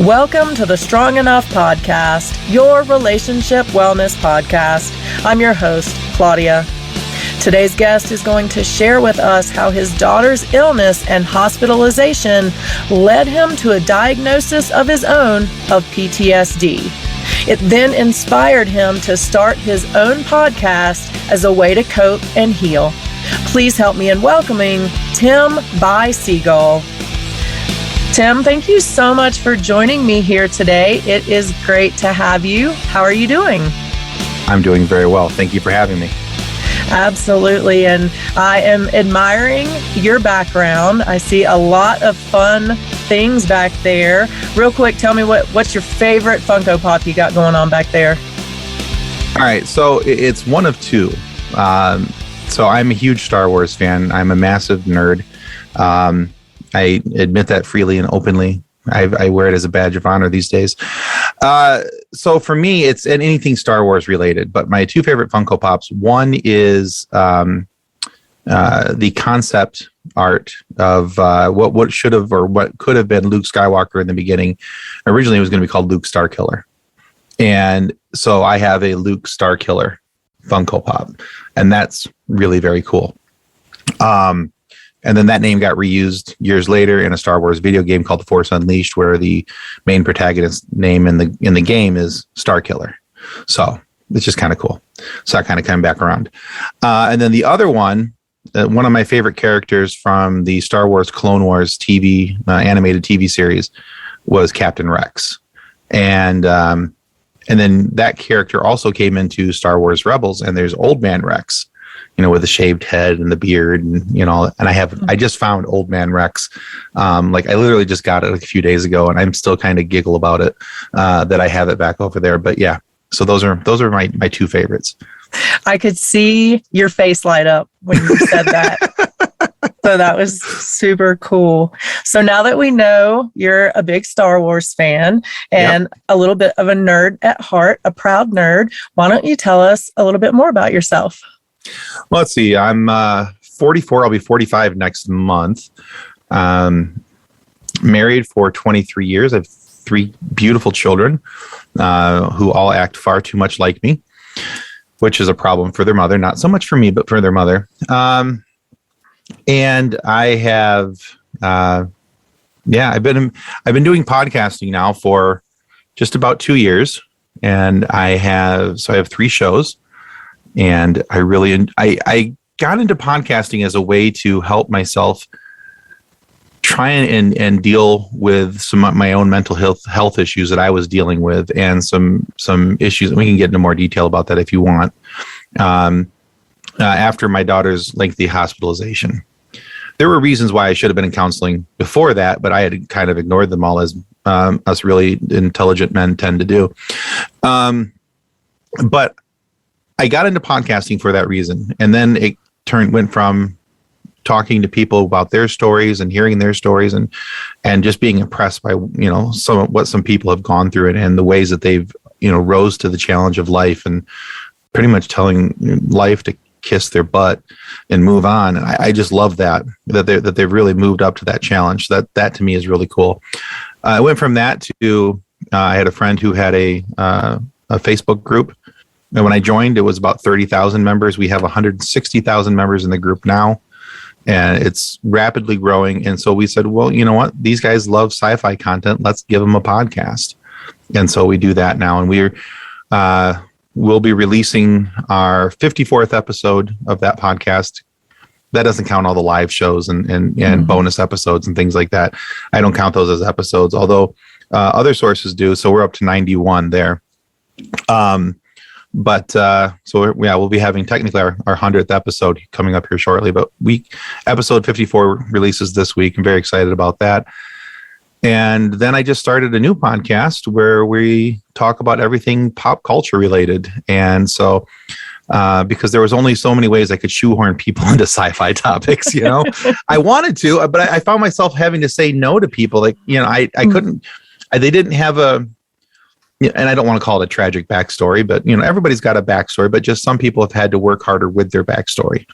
Welcome to the Strong Enough Podcast, your relationship wellness podcast. I'm your host, Claudia. Today's guest is going to share with us how his daughter's illness and hospitalization led him to a diagnosis of his own of PTSD. It then inspired him to start his own podcast as a way to cope and heal. Please help me in welcoming Tim Beisiegel. Tim, thank you so much for joining me here today. It is great to have you. How are you doing? I'm doing very well. Thank you for having me. Absolutely. And I am admiring your background. I see a lot of fun things back there. Real quick, tell me what's your favorite Funko Pop you got going on back there? All right. So it's one of two. So I'm a huge Star Wars fan. I'm a massive nerd. I admit that freely and openly. I wear it as a badge of honor these days. So for me, it's anything Star Wars related. But my two favorite Funko Pops, one is the concept art of what should have or what could have been Luke Skywalker in the beginning. Originally, it was going to be called Luke Starkiller. And so I have a Luke Starkiller Funko Pop. And that's really very cool. And then that name got reused years later in a Star Wars video game called The Force Unleashed, where the main protagonist's name in the game is Starkiller. So it's just kind of cool. So I kind of came back around. And then the other one of my favorite characters from the Star Wars Clone Wars TV animated TV series was Captain Rex. And then that character also came into Star Wars Rebels, and there's Old Man Rex, with the shaved head and the beard and, and I just found Old Man Rex. I literally just got it a few days ago, and I'm still kind of giggle about it, that I have it back over there. But yeah, so those are my two favorites. I could see your face light up when you said that. So that was super cool. So now that we know you're a big Star Wars fan and a little bit of a nerd at heart, a proud nerd, why don't you tell us a little bit more about yourself? Well, let's see. I'm 44. I'll be 45 next month. Married for 23 years. I have 3 beautiful children who all act far too much like me, which is a problem for their mother. Not so much for me, but for their mother. And I have, I've been doing podcasting now for just about 2 years, and I have 3 shows. And I got into podcasting as a way to help myself try and deal with some of my own mental health issues that I was dealing with, and some issues. And we can get into more detail about that if you want. After my daughter's lengthy hospitalization, there were reasons why I should have been in counseling before that, but I had kind of ignored them all, as us really intelligent men tend to do. But I got into podcasting for that reason. And then it went from talking to people about their stories and hearing their stories and just being impressed by, what some people have gone through and the ways that they've, rose to the challenge of life, and pretty much telling life to kiss their butt and move on. And I just love that they've really moved up to that challenge. That to me is really cool. I went from that to, I had a friend who had a Facebook group. And when I joined, it was about 30,000 members. We have 160,000 members in the group now, and it's rapidly growing. And so we said, well, you know what? These guys love sci-fi content. Let's give them a podcast. And so we do that now. And we'll be releasing our 54th episode of that podcast. That doesn't count all the live shows and bonus episodes and things like that. I don't count those as episodes, although other sources do. So we're up to 91 there. We'll be having technically our 100th episode coming up here shortly, but episode 54 releases this week. I'm very excited about that. And then I just started a new podcast where we talk about everything pop culture related. And so, because there was only so many ways I could shoehorn people into sci-fi topics, I wanted to, but I found myself having to say no to people. I couldn't, they didn't have and I don't want to call it a tragic backstory, but, everybody's got a backstory, but just some people have had to work harder with their backstory,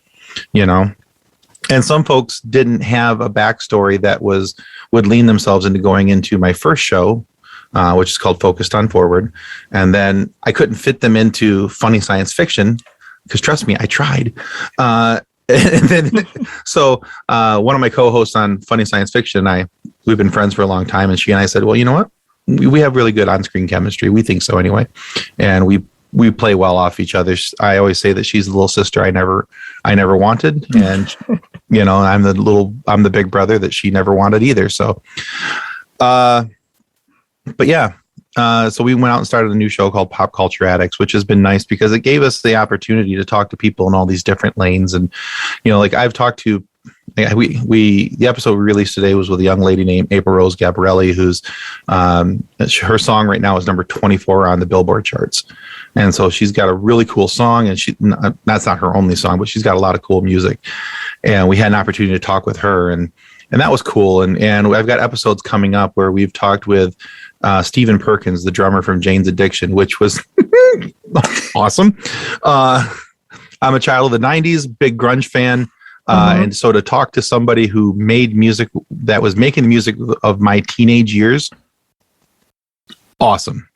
and some folks didn't have a backstory that would lean themselves into going into my first show, which is called Focused on Forward. And then I couldn't fit them into funny science fiction because, trust me, I tried. And then, so one of my co-hosts on Funny Science Fiction, we've been friends for a long time, and she and I said, well, you know what? We have really good on-screen chemistry. We think so anyway. And we play well off each other. I always say that she's the little sister I never wanted. And, I'm the big brother that she never wanted either. So, but yeah. So we went out and started a new show called Pop Culture Addicts, which has been nice because it gave us the opportunity to talk to people in all these different lanes. And, like I've talked to, the episode we released today was with a young lady named April Rose Gabrielli, who's, her song right now is number 24 on the Billboard charts. And so she's got a really cool song, and that's not her only song, but she's got a lot of cool music. And we had an opportunity to talk with her, and that was cool. And I've got episodes coming up where we've talked with Stephen Perkins, the drummer from Jane's Addiction, which was awesome. I'm a child of the 90s, big grunge fan. And so to talk to somebody who made music that was making the music of my teenage years, awesome.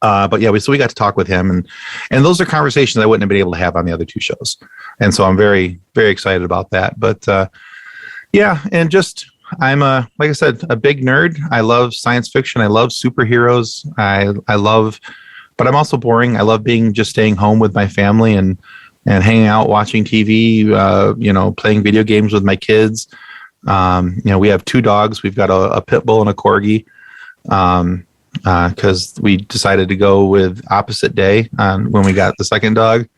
But yeah, we got to talk with him, and those are conversations I wouldn't have been able to have on the other two shows. And so I'm very, very excited about that. But yeah, and just, I'm like I said, a big nerd. I love science fiction. I love superheroes. I love, but I'm also boring. I love staying home with my family and hanging out, watching TV, playing video games with my kids. We have two dogs. We've got a pit bull and a corgi. Because we decided to go with opposite day when we got the second dog.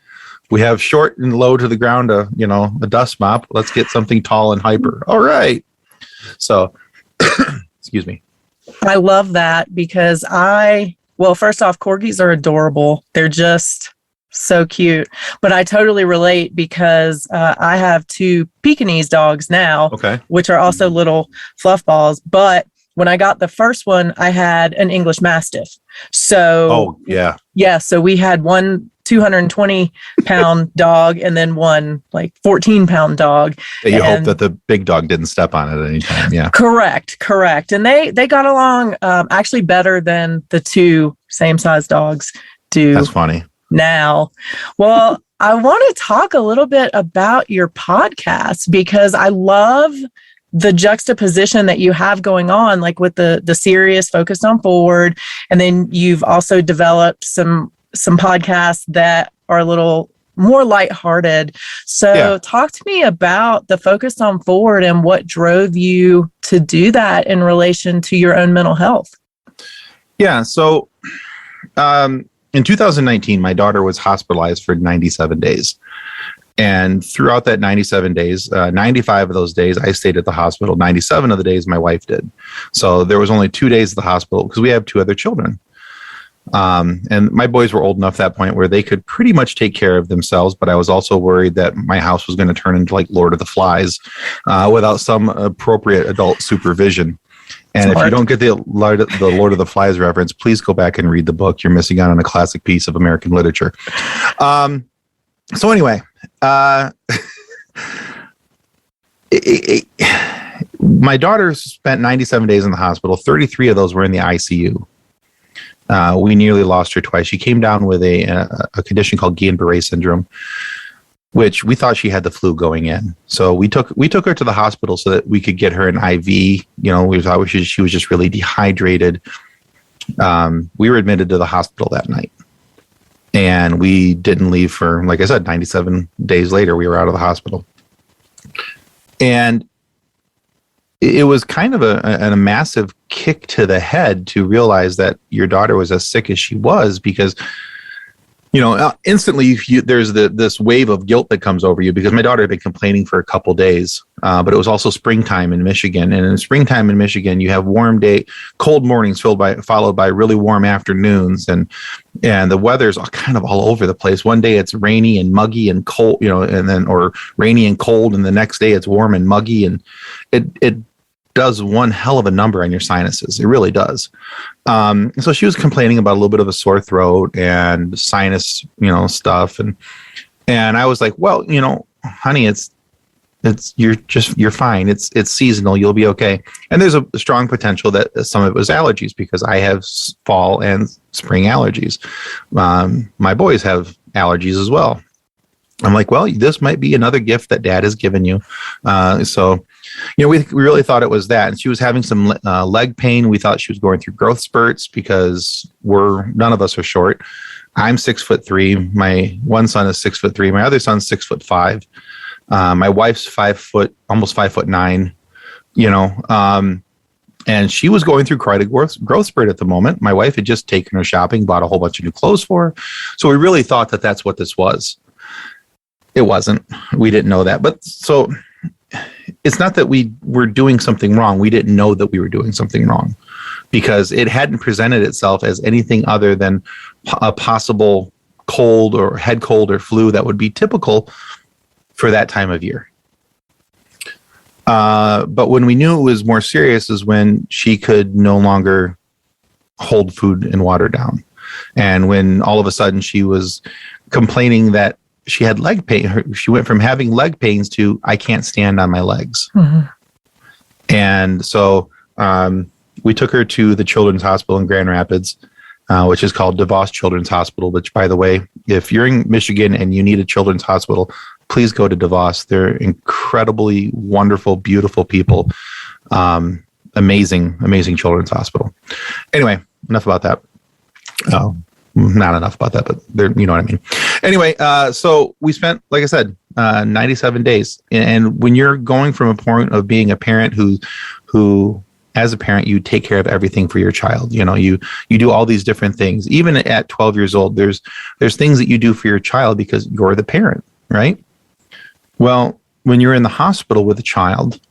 We have short and low to the ground, a dust mop. Let's get something tall and hyper. All right. So, excuse me. I love that because first off, corgis are adorable. They're just so cute. But I totally relate because I have two Pekingese dogs now, which are also little fluff balls. But when I got the first one, I had an English Mastiff. So, so we had one 220-pound dog and then one 14-pound dog. You hope that the big dog didn't step on it at any time. Yeah. Correct. And they got along actually better than the two same-size dogs do. That's funny. Now. Well, I want to talk a little bit about your podcast because I love the juxtaposition that you have going on, like with the serious Focused on Forward. And then you've also developed some podcasts that are a little more lighthearted. So talk to me about the Focused on Forward and what drove you to do that in relation to your own mental health. Yeah. So in 2019, my daughter was hospitalized for 97 days. And throughout that 97 days, 95 of those days, I stayed at the hospital. 97 of the days, my wife did. So there was only 2 days at the hospital because we have 2 other children. And my boys were old enough at that point where they could pretty much take care of themselves. But I was also worried that my house was going to turn into like Lord of the Flies without some appropriate adult supervision. And Smart. If you don't get the Lord of the Flies reference, please go back and read the book. You're missing out on a classic piece of American literature. So anyway, my daughter spent 97 days in the hospital. 33 of those were in the ICU. We nearly lost her twice. She came down with a condition called Guillain-Barré syndrome, which we thought she had the flu going in. So we took her to the hospital so that we could get her an IV. We thought she was just really dehydrated. We were admitted to the hospital that night. And we didn't leave for, like I said, 97 days later, we were out of the hospital. And it was kind of a massive kick to the head to realize that your daughter was as sick as she was because, instantly there's this wave of guilt that comes over you because my daughter had been complaining for a couple days, but it was also springtime in Michigan. And in springtime in Michigan, you have cold mornings followed by really warm afternoons. And the weather's kind of all over the place. One day it's rainy and muggy and cold, or rainy and cold. And the next day it's warm and muggy. And it does one hell of a number on your sinuses. It really does. So she was complaining about a little bit of a sore throat and sinus, stuff. And I was like, well, honey, you're fine. It's seasonal. You'll be okay. And there's a strong potential that some of it was allergies because I have fall and spring allergies. My boys have allergies as well. I'm like, well, this might be another gift that dad has given you. So, we really thought it was that. And she was having some leg pain. We thought she was going through growth spurts because none of us are short. I'm 6'3". My one son is 6'3". My other son's 6'5". My wife's 5 foot, almost 5'9", and she was going through quite a growth spurt at the moment. My wife had just taken her shopping, bought a whole bunch of new clothes for her. So we really thought that that's what this was. It wasn't. We didn't know that. But so it's not that we were doing something wrong. We didn't know that we were doing something wrong because it hadn't presented itself as anything other than a possible cold or head cold or flu that would be typical for that time of year. But when we knew it was more serious is when she could no longer hold food and water down. And when all of a sudden she was complaining that she had leg pain. She went from having leg pains to I can't stand on my legs. Mm-hmm. And so we took her to the Children's Hospital in Grand Rapids, which is called DeVos Children's Hospital, which, by the way, if you're in Michigan and you need a children's hospital, please go to DeVos. They're incredibly wonderful, beautiful people. Amazing children's hospital. Anyway, enough about that. Not enough about that, but you know what I mean. Anyway, so we spent, like I said, 97 days. And when you're going from a point of being a parent who as a parent, you take care of everything for your child. You do all these different things. Even at 12 years old, there's things that you do for your child because you're the parent, right? Well, when you're in the hospital with a child,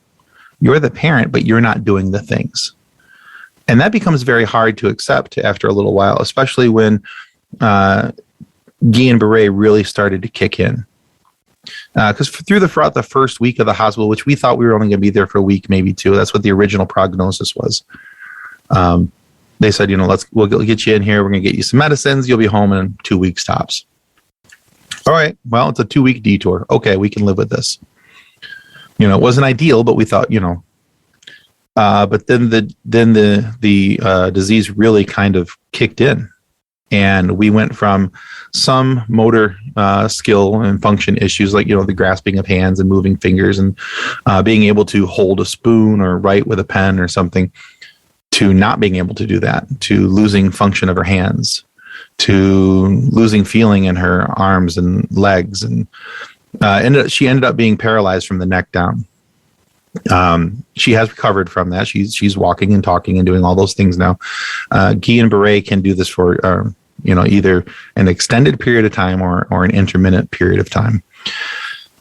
you're the parent, but you're not doing the things. And that becomes very hard to accept after a little while, especially when Guillain-Barré really started to kick in. Because throughout the first week of the hospital, which we thought we were only going to be there for a week, maybe two. That's what the original prognosis was. They said, we'll get you in here. We're going to get you some medicines. You'll be home in 2 weeks tops. All right. Well, it's a 2-week detour. Okay, we can live with this. It wasn't ideal, but we thought, but then the disease really kind of kicked in, and we went from some motor skill and function issues like the grasping of hands and moving fingers and being able to hold a spoon or write with a pen or something, to not being able to do that, to losing function of her hands, to losing feeling in her arms and legs, and she ended up being paralyzed from the neck down. She has recovered from that. She's walking and talking and doing all those things now. Guillain-Barré can do this for either an extended period of time or an intermittent period of time.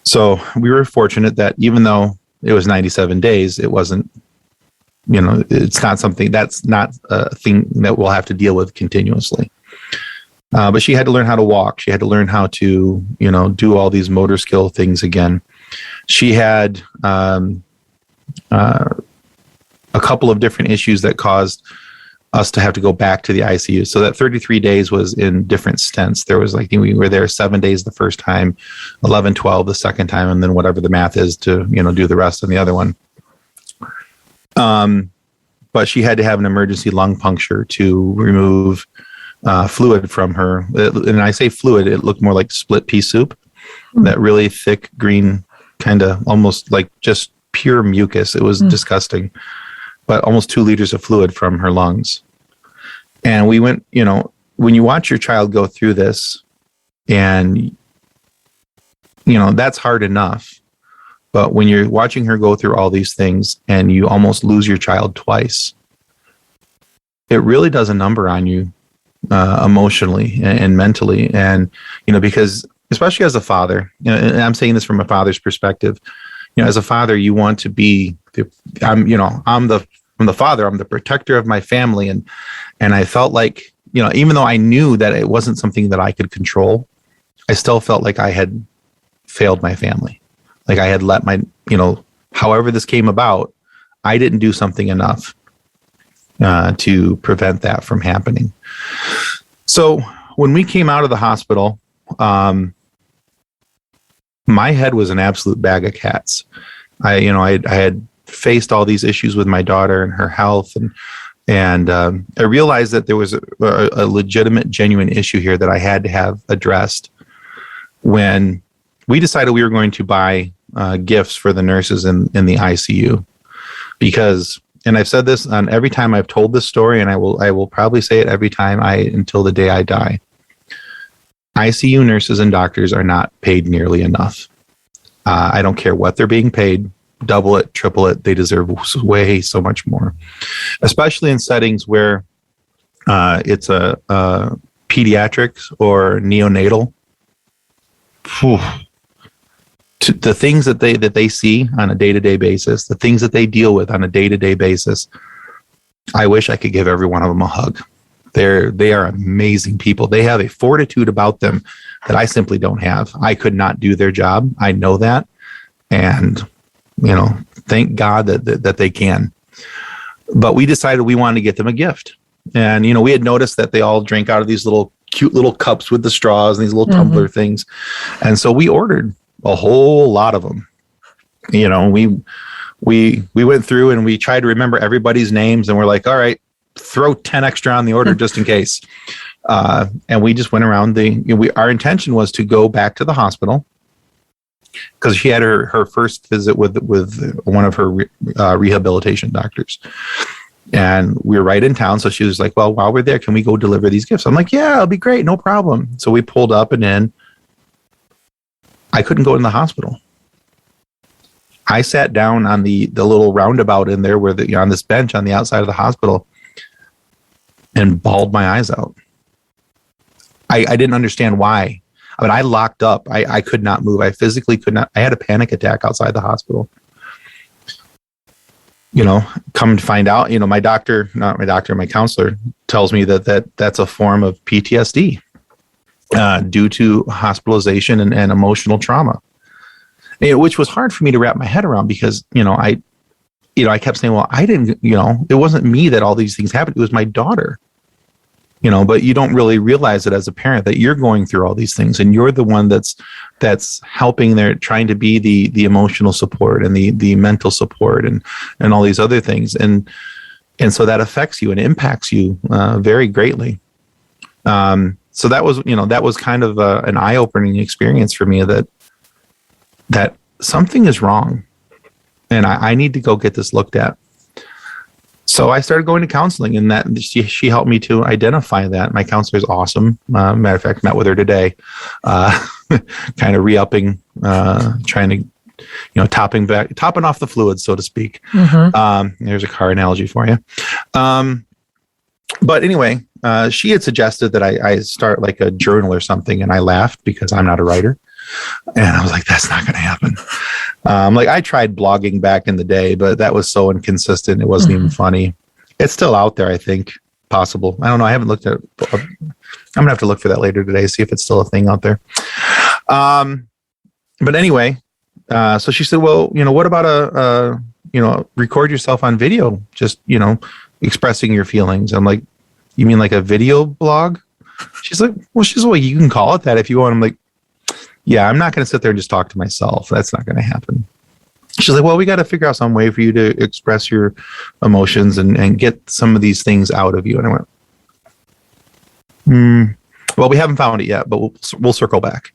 So we were fortunate that even though it was 97 days, it wasn't, it's not something that's not a thing that we'll have to deal with continuously. But she had to learn how to walk. She had to learn how to, do all these motor skill things again. She had a couple of different issues that caused us to have to go back to the ICU. So that 33 days was in different stents. There was we were there 7 days the first time, 11, 12 the second time, and then whatever the math is to, do the rest on the other one. But she had to have an emergency lung puncture to remove fluid from her. And I say fluid, it looked more like split pea soup, that really thick green, kind of almost like just pure mucus. It was disgusting, but almost 2 liters of fluid from her lungs. And we went, when you watch your child go through this, and, that's hard enough. But when you're watching her go through all these things and you almost lose your child twice, it really does a number on you emotionally and mentally. And, because especially as a father, and I'm saying this from a father's perspective, as a father, you want to be, I'm the father, I'm the protector of my family. And I felt like, even though I knew that it wasn't something that I could control, I still felt like I had failed my family. Like I had let my, however this came about, I didn't do something enough to prevent that from happening. So when we came out of the hospital, my head was an absolute bag of cats. I had faced all these issues with my daughter and her health, and I realized that there was a legitimate, genuine issue here that I had to have addressed when we decided we were going to buy gifts for the nurses in the ICU. Because, and I've said this on every time I've told this story, and I will probably say it every time until the day I die. ICU nurses and doctors are not paid nearly enough. I don't care what they're being paid, double it, triple it. They deserve way so much more, especially in settings where it's a pediatrics or neonatal. The things that they see on a day-to-day basis, the things that they deal with on a day-to-day basis, I wish I could give every one of them a hug. They are amazing people. They have a fortitude about them that I simply don't have. I could not do their job. I know that. And, thank God that they can. But we decided we wanted to get them a gift. And, we had noticed that they all drink out of these little cute little cups with the straws and these little tumbler things. And so we ordered a whole lot of them. We went through and we tried to remember everybody's names, and we're like, all right, throw 10 extra on the order just in case. And we just went around our intention was to go back to the hospital because she had her first visit with one of her rehabilitation doctors. And we were right in town. So she was like, well, while we're there, can we go deliver these gifts? I'm like, yeah, it'll be great. No problem. So we pulled up and in. I couldn't go in the hospital. I sat down on the little roundabout in there where on this bench on the outside of the hospital and bawled my eyes out. I didn't understand why. I mean, I locked up. I could not move. I physically could not. I had a panic attack outside the hospital. Come to find out, my counselor tells me that's a form of PTSD due to hospitalization and emotional trauma, which was hard for me to wrap my head around because, I kept saying, well, I didn't, it wasn't me that all these things happened. It was my daughter, but you don't really realize it as a parent that you're going through all these things and you're the one that's helping there, trying to be the emotional support and the mental support and all these other things. And so that affects you and impacts you very greatly. So that was kind of an eye-opening experience for me that something is wrong and I need to go get this looked at. So I started going to counseling, and that she helped me to identify that. My counselor is awesome. Matter of fact, met with her today, kind of re-upping, trying to, topping off the fluids, so to speak. There's a car analogy for you. But anyway, she had suggested that I start like a journal or something, and I laughed because I'm not a writer. And I was like, that's not going to happen. I tried blogging back in the day, but that was so inconsistent. It wasn't even funny. It's still out there, I think. Possible. I don't know. I haven't looked at it. I'm going to have to look for that later today, see if it's still a thing out there. But anyway, so she said, well, what about record yourself on video, just, expressing your feelings. I'm like, you mean like a video blog? She's like, well, you can call it that if you want. I'm like, yeah, I'm not going to sit there and just talk to myself. That's not going to happen. She's like, well, we got to figure out some way for you to express your emotions and get some of these things out of you. And I went, well, we haven't found it yet, but we'll circle back.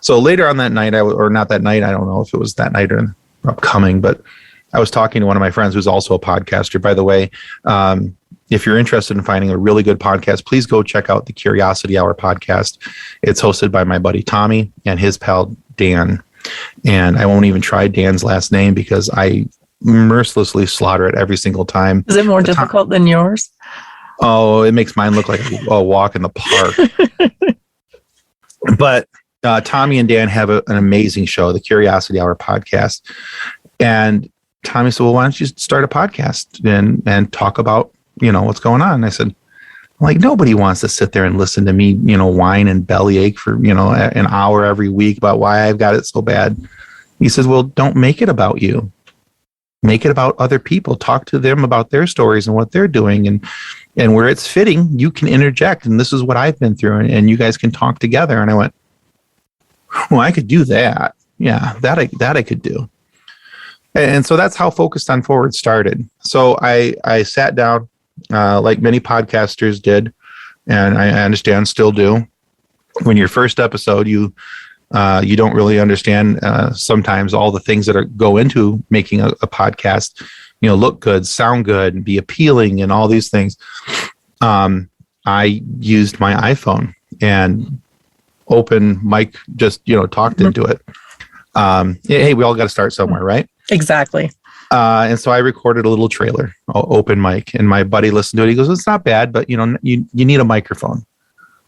So later on that night, or not that night, I don't know if it was that night or upcoming, but I was talking to one of my friends who's also a podcaster. By the way, if you're interested in finding a really good podcast, please go check out the Curiosity Hour podcast. It's hosted by my buddy Tommy and his pal Dan. And I won't even try Dan's last name because I mercilessly slaughter it every single time. Is it more difficult than yours? Oh, it makes mine look like a walk in the park. But Tommy and Dan have an amazing show, the Curiosity Hour podcast. And Tommy said, well, why don't you start a podcast and talk about, what's going on? And I said, nobody wants to sit there and listen to me, whine and bellyache for, an hour every week about why I've got it so bad. He says, well, don't make it about you. Make it about other people. Talk to them about their stories and what they're doing. And where it's fitting, you can interject. And this is what I've been through. And you guys can talk together. And I went, well, I could do that. yeah, that I could do. And so that's how Focused on Forward started. So I sat down, like many podcasters did, and I understand still do. When your first episode, you don't really understand sometimes all the things that go into making a podcast. Look good, sound good, be appealing, and all these things. I used my iPhone and open mic, just talked into it. Hey, we all got to start somewhere, right? Exactly. And so I recorded a little trailer, open mic, and my buddy listened to it. He goes, "It's not bad, but you need a microphone."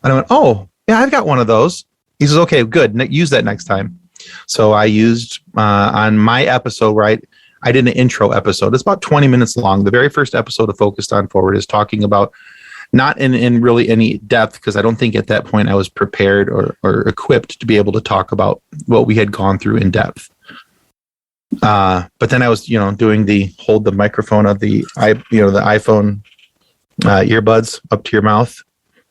And I went, "Oh, yeah, I've got one of those." He says, "Okay, good. Use that next time." So I used on my episode, right? I did an intro episode. It's about 20 minutes long. The very first episode of Focused on Forward is talking about, not in really any depth, because I don't think at that point I was prepared or equipped to be able to talk about what we had gone through in depth. But then I was, doing the hold the microphone of the iPhone earbuds up to your mouth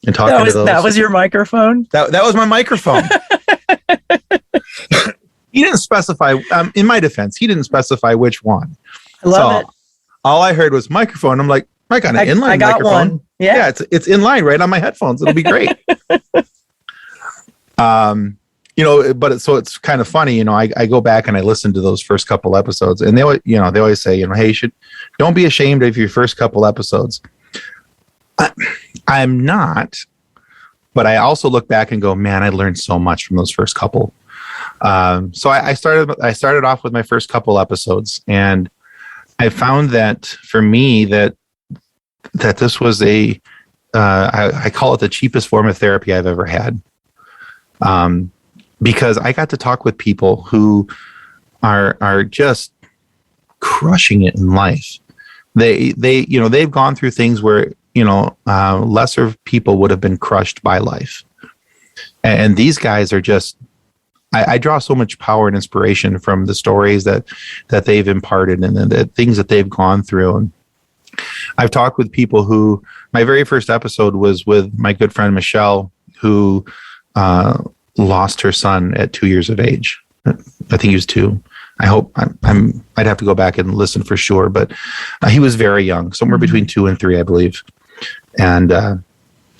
and talking to those. That was your microphone? That was my microphone. He didn't specify. In my defense, he didn't specify which one. I love it. All I heard was microphone. I'm like, I got an inline I got microphone. One. Yeah, it's inline right on my headphones. It'll be great. But so it's kind of funny. I go back and I listen to those first couple episodes, and they always say, hey, don't be ashamed of your first couple episodes. I'm not, but I also look back and go, man, I learned so much from those first couple. So I started off with my first couple episodes, and I found that for me that this was I call it the cheapest form of therapy I've ever had. Because I got to talk with people who are just crushing it in life. They've gone through things where lesser people would have been crushed by life, and these guys are just. I draw so much power and inspiration from the stories that they've imparted and the things that they've gone through. And I've talked with people who, my very first episode was with my good friend Michelle, who lost her son at 2 years of age. I think he was 2. I hope I'd have to go back and listen for sure, but he was very young, somewhere between 2 and 3, I believe. And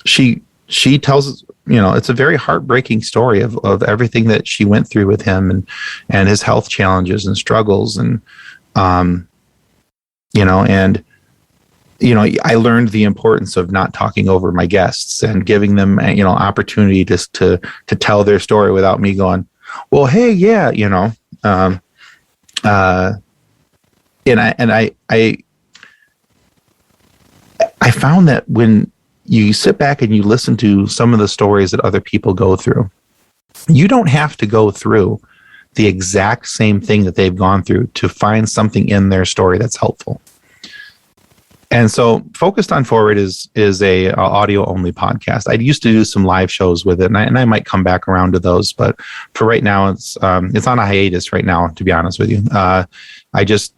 she tells us, it's a very heartbreaking story of everything that she went through with him and his health challenges and struggles. And, I learned the importance of not talking over my guests and giving them, opportunity to tell their story without me going, well, hey, yeah, and I found that when you sit back and you listen to some of the stories that other people go through, you don't have to go through the exact same thing that they've gone through to find something in their story that's helpful. And so Focused on Forward is a audio only podcast. I used to do some live shows with it, and I might come back around to those, but for right now, it's on a hiatus right now, to be honest with you. I just,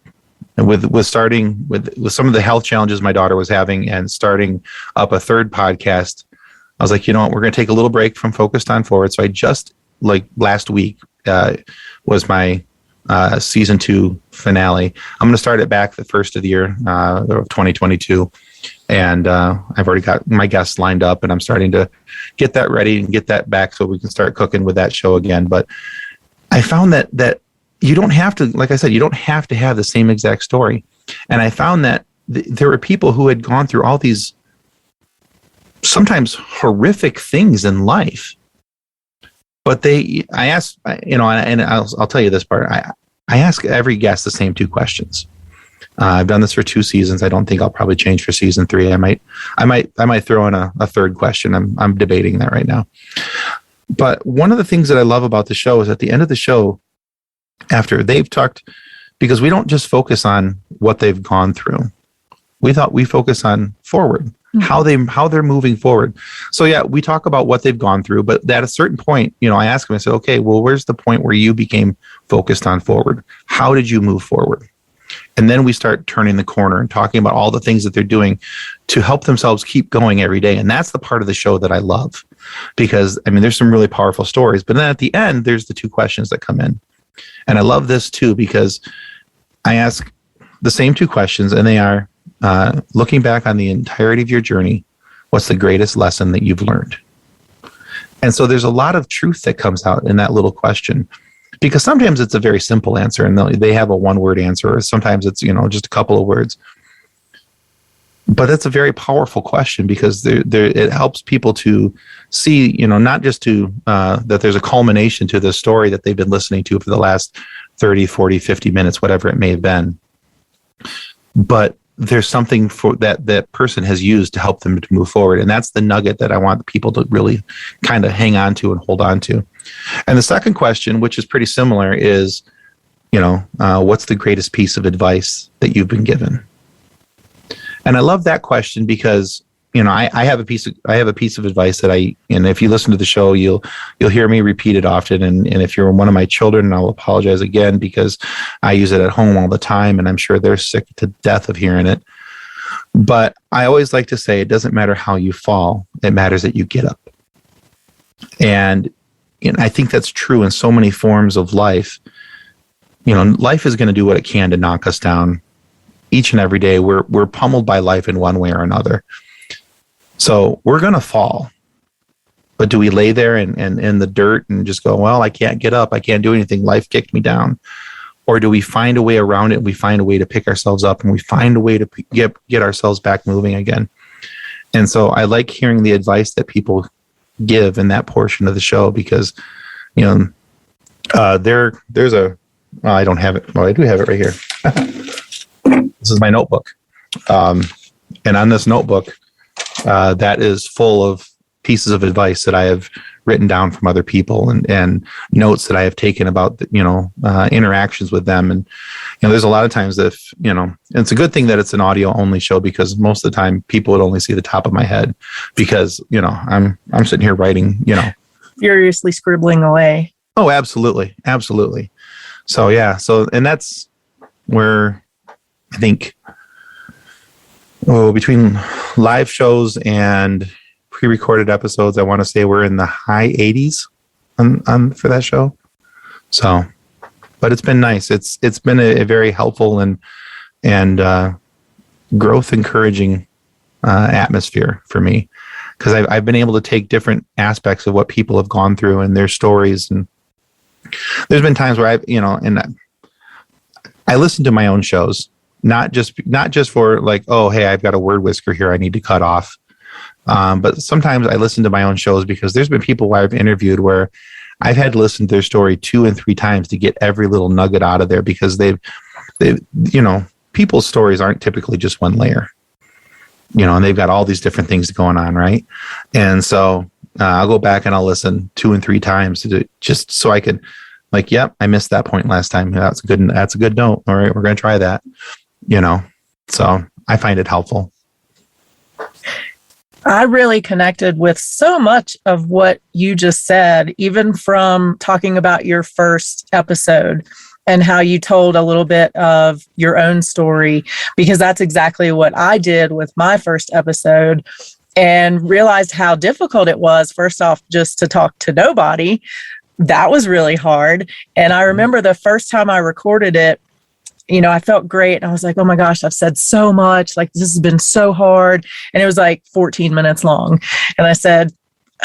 with starting with some of the health challenges my daughter was having and starting up a third podcast, I was like, we're going to take a little break from Focused on Forward. So I just, like last week, was my season 2 finale. I'm going to start it back the first of the year of 2022. And I've already got my guests lined up, and I'm starting to get that ready and get that back so we can start cooking with that show again. But I found that you don't have to, like I said, you don't have to have the same exact story. And I found that there were people who had gone through all these sometimes horrific things in life. But I asked, and I'll tell you this part. I ask every guest the same 2 questions. I've done this for 2 seasons. I don't think I'll probably change for season 3. I might throw in a third question. I'm debating that right now. But one of the things that I love about the show is at the end of the show, after they've talked, because we don't just focus on what they've gone through. We focus on forward. How they're moving forward. So yeah, we talk about what they've gone through, but at a certain point, I ask them, I say, okay, well, where's the point where you became focused on forward? How did you move forward? And then we start turning the corner and talking about all the things that they're doing to help themselves keep going every day. And that's the part of the show that I love, because there's some really powerful stories, but then at the end, there's the 2 questions that come in. And I love this too, because I ask the same two questions, and they are, looking back on the entirety of your journey, what's the greatest lesson that you've learned? And so there's a lot of truth that comes out in that little question, because sometimes it's a very simple answer and they have a one-word answer, or sometimes it's, just a couple of words. But that's a very powerful question, because it helps people to see, not just that there's a culmination to the story that they've been listening to for the last 30, 40, 50 minutes, whatever it may have been. But there's something for that person has used to help them to move forward. And that's the nugget that I want people to really kind of hang on to and hold on to. And the second question, which is pretty similar, is, what's the greatest piece of advice that you've been given? And I love that question because, I have a piece of advice that and if you listen to the show, you'll hear me repeat it often. And if you're one of my children, I'll apologize again, because I use it at home all the time, and I'm sure they're sick to death of hearing it. But I always like to say, it doesn't matter how you fall, it matters that you get up. And I think that's true in so many forms of life. Life is going to do what it can to knock us down. Each and every day, we're pummeled by life in one way or another. So we're going to fall. But do we lay there in the dirt and just go, well, I can't get up, I can't do anything, life kicked me down? Or do we find a way around it? We find a way to pick ourselves up, and we find a way to get ourselves back moving again. And so I like hearing the advice that people give in that portion of the show, because, there's well, I don't have it. Well, I do have it right here. This is my notebook. And on this notebook, that is full of pieces of advice that I have written down from other people, and notes that I have taken about, interactions with them. And, there's a lot of times that, it's a good thing that it's an audio only show, because most of the time people would only see the top of my head, because, I'm sitting here writing, furiously scribbling away. Oh, absolutely. Absolutely. So, yeah. So, and that's where I think, between live shows and pre-recorded episodes, I want to say we're in the high 80s on for that show. So, but it's been nice. It's been a very helpful and growth encouraging atmosphere for me, because I've been able to take different aspects of what people have gone through and their stories. And there's been times where I listen to my own shows, not just for like, oh, hey, I've got a word whisker here I need to cut off. But sometimes I listen to my own shows because there's been people who I've interviewed where I've had to listen to their story 2 and 3 times to get every little nugget out of there, because they've people's stories aren't typically just one layer, and they've got all these different things going on. Right. And so I'll go back and I'll listen 2 and 3 times just so I can, like, yep, I missed that point last time. That's a good note. All right, we're going to try that, so I find it helpful. I really connected with so much of what you just said, even from talking about your first episode and how you told a little bit of your own story, because that's exactly what I did with my first episode, and realized how difficult it was, first off, just to talk to nobody. That was really hard. And I remember the first time I recorded it, I felt great. And I was like, oh my gosh, I've said so much. Like, this has been so hard. And it was like 14 minutes long. And I said,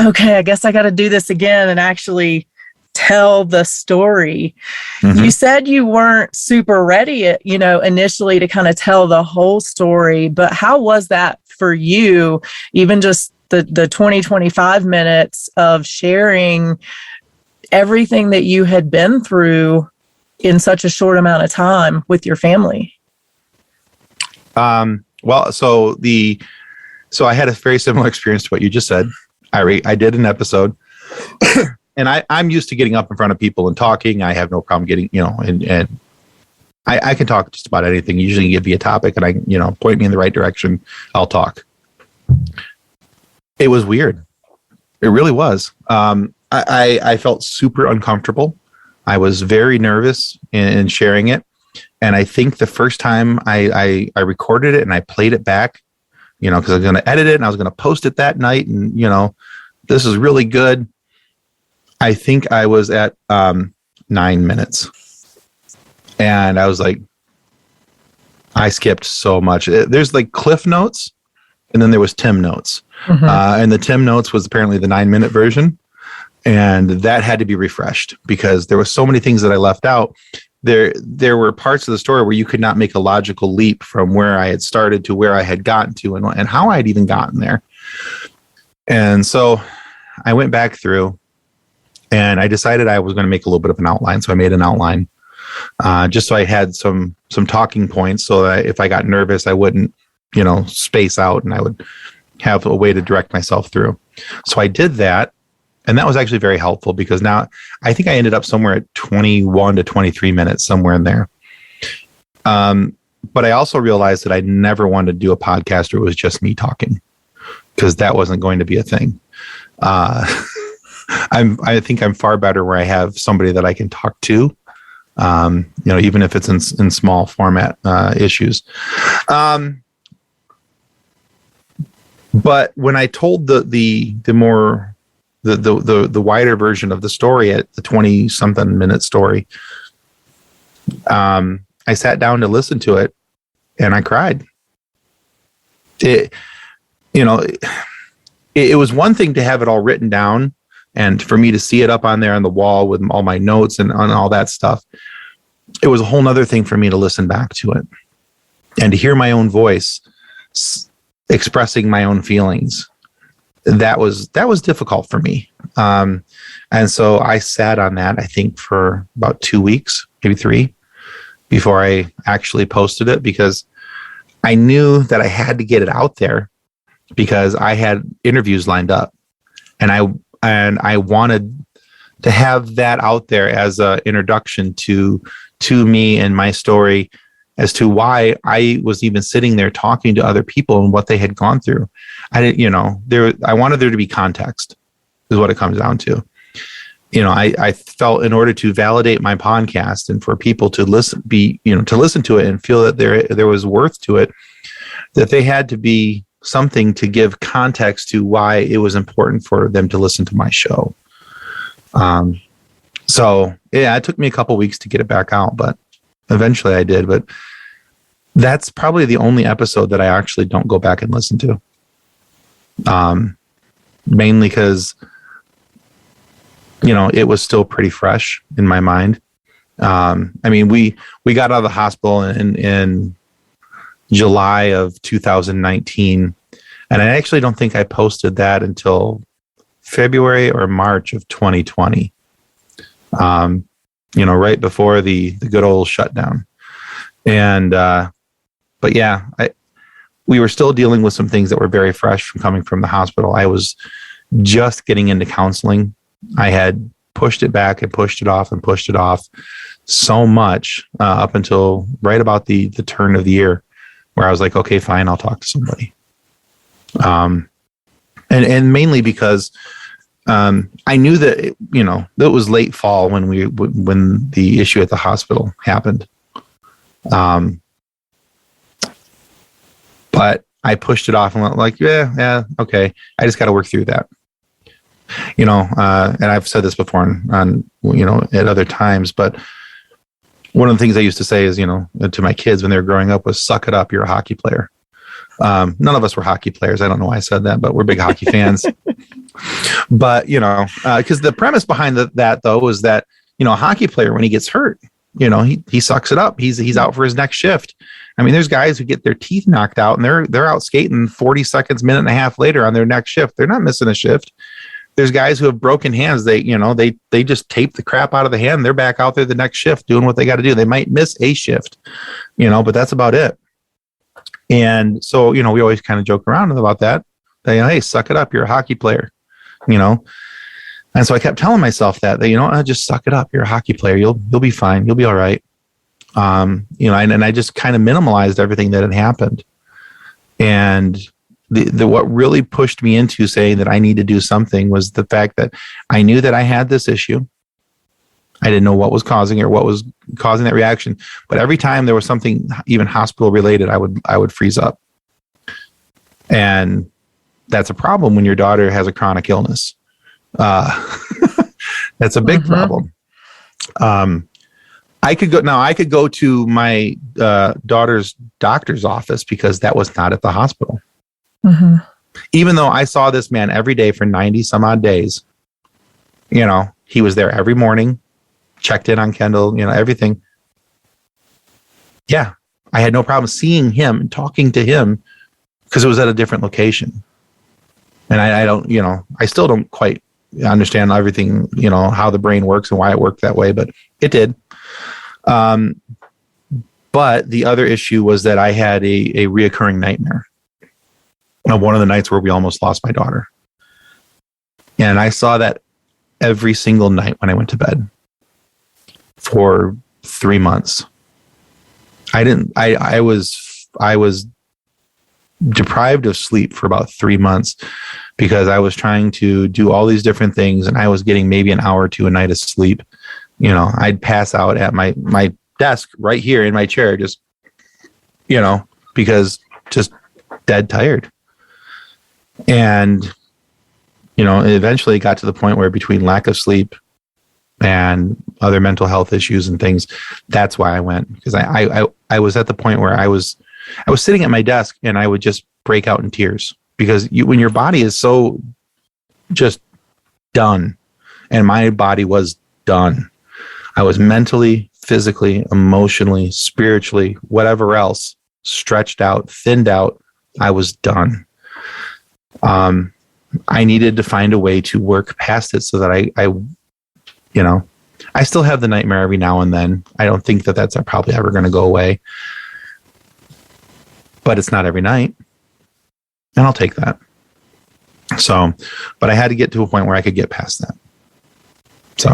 okay, I guess I got to do this again and actually tell the story. Mm-hmm. You said you weren't super ready, initially to kind of tell the whole story, but how was that for you? Even just the 20, 25 minutes of sharing everything that you had been through in such a short amount of time with your family? Well, so I had a very similar experience to what you just said. I did an episode and I'm used to getting up in front of people and talking. I have no problem getting, and I can talk just about anything. Usually you give me a topic and point me in the right direction. I'll talk. It was weird. It really was. I felt super uncomfortable. I was very nervous in sharing it. And I think the first time I recorded it and I played it back, because I was going to edit it and I was going to post it that night. And, this is really good. I think I was at 9 minutes. And I was like, I skipped so much. There's like Cliff Notes, and then there was Tim Notes. And the Tim Notes was apparently the 9-minute version. And that had to be refreshed because there were so many things that I left out. There were parts of the story where you could not make a logical leap from where I had started to where I had gotten to and how I had even gotten there. And so I went back through and I decided I was going to make a little bit of an outline. So I made an outline just so I had some talking points so that if I got nervous, I wouldn't, space out and I would have a way to direct myself through. So I did that. And that was actually very helpful because now I think I ended up somewhere at 21 to 23 minutes, somewhere in there. But I also realized that I never wanted to do a podcast where it was just me talking because that wasn't going to be a thing. I think I'm far better where I have somebody that I can talk to, even if it's in small format issues. But when I told the wider version of the story at the 20 something minute story, I sat down to listen to it and I cried. It was one thing to have it all written down and for me to see it up on there on the wall with all my notes and on all that stuff. It was a whole nother thing for me to listen back to it and to hear my own voice expressing my own feelings. That was difficult for me. And so I sat on that, I think, for about 2 weeks, maybe 3, before I actually posted it because I knew that I had to get it out there because I had interviews lined up and I wanted to have that out there as an introduction to me and my story as to why I was even sitting there talking to other people and what they had gone through. I didn't, I wanted there to be context is what it comes down to. I felt in order to validate my podcast and for people to listen to it and feel that there was worth to it, that they had to be something to give context to why it was important for them to listen to my show. So yeah, it took me a couple weeks to get it back out, but eventually I did. But that's probably the only episode that I actually don't go back and listen to. Mainly because, it was still pretty fresh in my mind. We got out of the hospital in July of 2019, and I actually don't think I posted that until February or March of 2020. Right before the good old shutdown. And, but yeah, we were still dealing with some things that were very fresh from coming from the hospital. I was just getting into counseling. I had pushed it back and pushed it off so much up until right about the turn of the year where I was like, okay, fine, I'll talk to somebody. And mainly because I knew that, it was late fall when the issue at the hospital happened. But I pushed it off and went like, yeah, okay. I just got to work through that. And I've said this before on at other times, but one of the things I used to say is, to my kids when they were growing up was suck it up. You're a hockey player. None of us were hockey players. I don't know why I said that, but we're big hockey fans. But, because the premise behind that though, was that, a hockey player, when he gets hurt, he sucks it up. He's out for his next shift. I mean, there's guys who get their teeth knocked out and they're out skating 40 seconds, minute and a half later on their next shift. They're not missing a shift. There's guys who have broken hands. They just tape the crap out of the hand. They're back out there the next shift doing what they got to do. They might miss a shift, but that's about it. And so, we always kind of joke around about that. Hey, suck it up. You're a hockey player, And so I kept telling myself that just suck it up. You're a hockey player. You'll be fine. You'll be all right. And I just kind of minimalized everything that had happened. And what really pushed me into saying that I need to do something was the fact that I knew that I had this issue. I didn't know what was causing it or what was causing that reaction. But every time there was something even hospital related, I would freeze up. And that's a problem when your daughter has a chronic illness. That's a big problem. I could go to my daughter's doctor's office because that was not at the hospital. Mm-hmm. Even though I saw this man every day for 90 some odd days, he was there every morning, checked in on Kendall, everything. Yeah. I had no problem seeing him and talking to him because it was at a different location. And I don't, I still don't quite understand everything, how the brain works and why it worked that way, but it did. But the other issue was that I had a reoccurring nightmare of one of the nights where we almost lost my daughter. And I saw that every single night when I went to bed for 3 months. I was deprived of sleep for about 3 months because I was trying to do all these different things and I was getting maybe an hour or two a night of sleep. I'd pass out at my desk right here in my chair, just, because just dead tired. And, eventually it got to the point where between lack of sleep and other mental health issues and things, that's why I went, because I was at the point where I was sitting at my desk and I would just break out in tears because when your body is so just done, and my body was done. I was mentally, physically, emotionally, spiritually, whatever else, stretched out, thinned out. I was done. I needed to find a way to work past it so that I still have the nightmare every now and then. I don't think that that's probably ever going to go away, but it's not every night, and I'll take that. So, but I had to get to a point where I could get past that. So,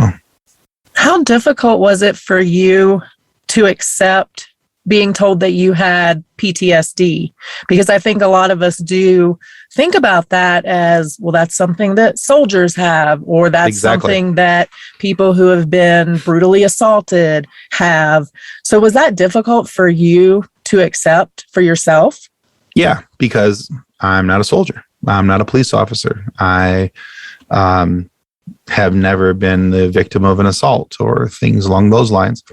how difficult was it for you to accept being told that you had PTSD? Because I think a lot of us do think about that as, well, that's something that soldiers have, or that's something that people who have been brutally assaulted have. So was that difficult for you to accept for yourself? Yeah, because I'm not a soldier. I'm not a police officer. I have never been the victim of an assault or things along those lines.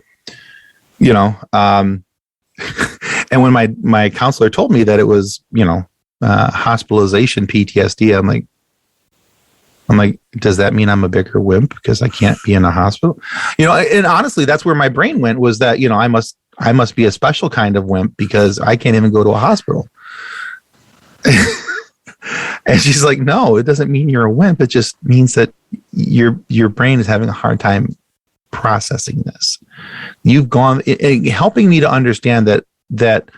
And when my counselor told me that it was, hospitalization PTSD, I'm like, does that mean I'm a bigger wimp because I can't be in a hospital? And honestly, that's where my brain went, was that, I must be a special kind of wimp because I can't even go to a hospital. And she's like, no, it doesn't mean you're a wimp. It just means that your brain is having a hard time processing this. You've gone helping me to understand that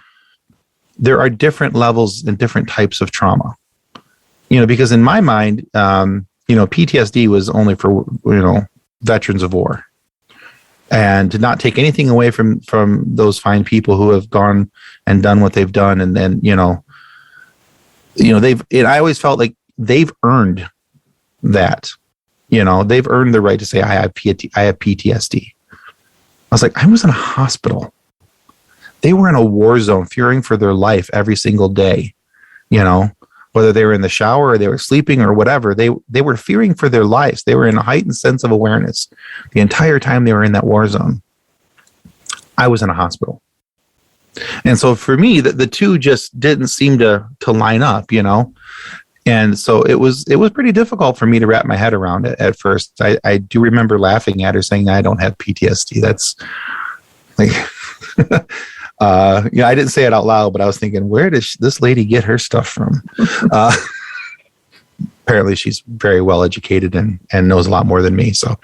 there are different levels and different types of trauma, because in my mind, PTSD was only for, veterans of war, and to not take anything away from those fine people who have gone and done what they've done. And then, I always felt like they've earned that, they've earned the right to say, I have PTSD. I was like, I was in a hospital. They were in a war zone, fearing for their life every single day, whether they were in the shower or they were sleeping or whatever, they were fearing for their lives. They were in a heightened sense of awareness the entire time they were in that war zone. I was in a hospital. And so for me, the two just didn't seem to line up, And so it was pretty difficult for me to wrap my head around it at first. I do remember laughing at her saying, I don't have PTSD. That's like, I didn't say it out loud, but I was thinking, where does this lady get her stuff from? Apparently she's very well educated and knows a lot more than me. So,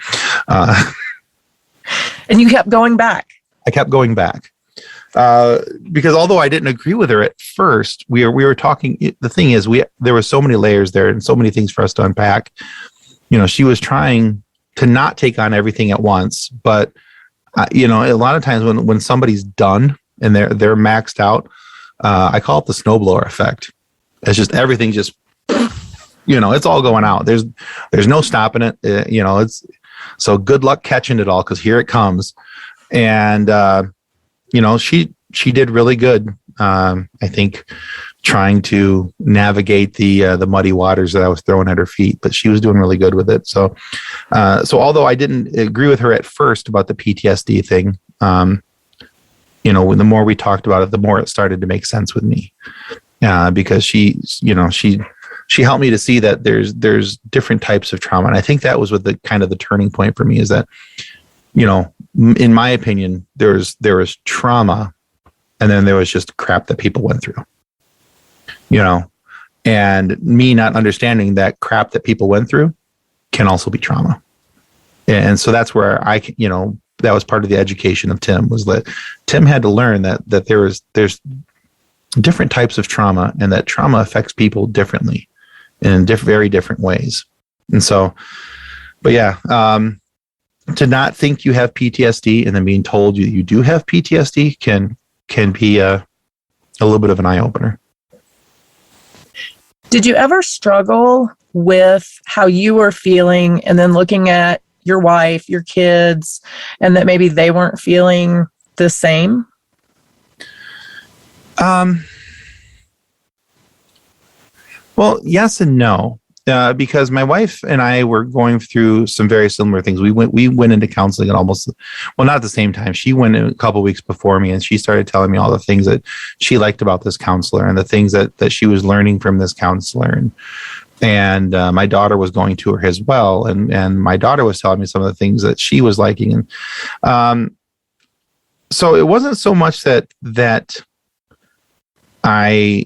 and you kept going back. I kept going back. Because although I didn't agree with her at first, we were talking. The thing is, there were so many layers there and so many things for us to unpack. She was trying to not take on everything at once, but a lot of times when somebody's done and they're maxed out, I call it the snowblower effect. It's just everything just, it's all going out. There's no stopping it. It's so good luck catching it all, because here it comes. And she did really good. I think trying to navigate the muddy waters that I was throwing at her feet, but she was doing really good with it. So although I didn't agree with her at first about the PTSD thing, the more we talked about it, the more it started to make sense with me, because she helped me to see that there's different types of trauma. And I think that was what the kind of the turning point for me is that, in my opinion, there was trauma, and then there was just crap that people went through, and me not understanding that crap that people went through can also be trauma. And so that's where that was part of the education of Tim, was that Tim had to learn that there's different types of trauma, and that trauma affects people differently in very different ways. And so, but yeah, to not think you have PTSD and then being told you do have PTSD can be a little bit of an eye opener. Did you ever struggle with how you were feeling and then looking at your wife, your kids, and that maybe they weren't feeling the same? Well, yes and no, because my wife and I were going through some very similar things. We went into counseling at not at the same time. She went a couple of weeks before me, and she started telling me all the things that she liked about this counselor and the things that she was learning from this counselor. And my daughter was going to her as well. And my daughter was telling me some of the things that she was liking. And so it wasn't so much that I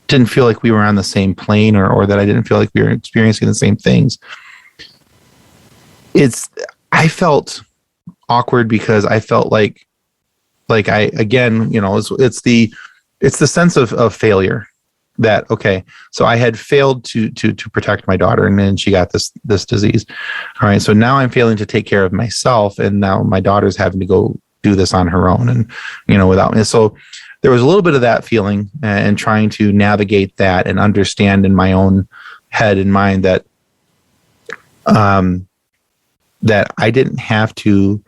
didn't feel like we were on the same plane, or that I didn't feel like we were experiencing the same things. I felt awkward because I felt like it's the sense of failure. That, okay, so I had failed to protect my daughter, and then she got this disease. All right, so now I'm failing to take care of myself, and now my daughter's having to go do this on her own, and without me. So there was a little bit of that feeling, and trying to navigate that and understand in my own head and mind that that I didn't have to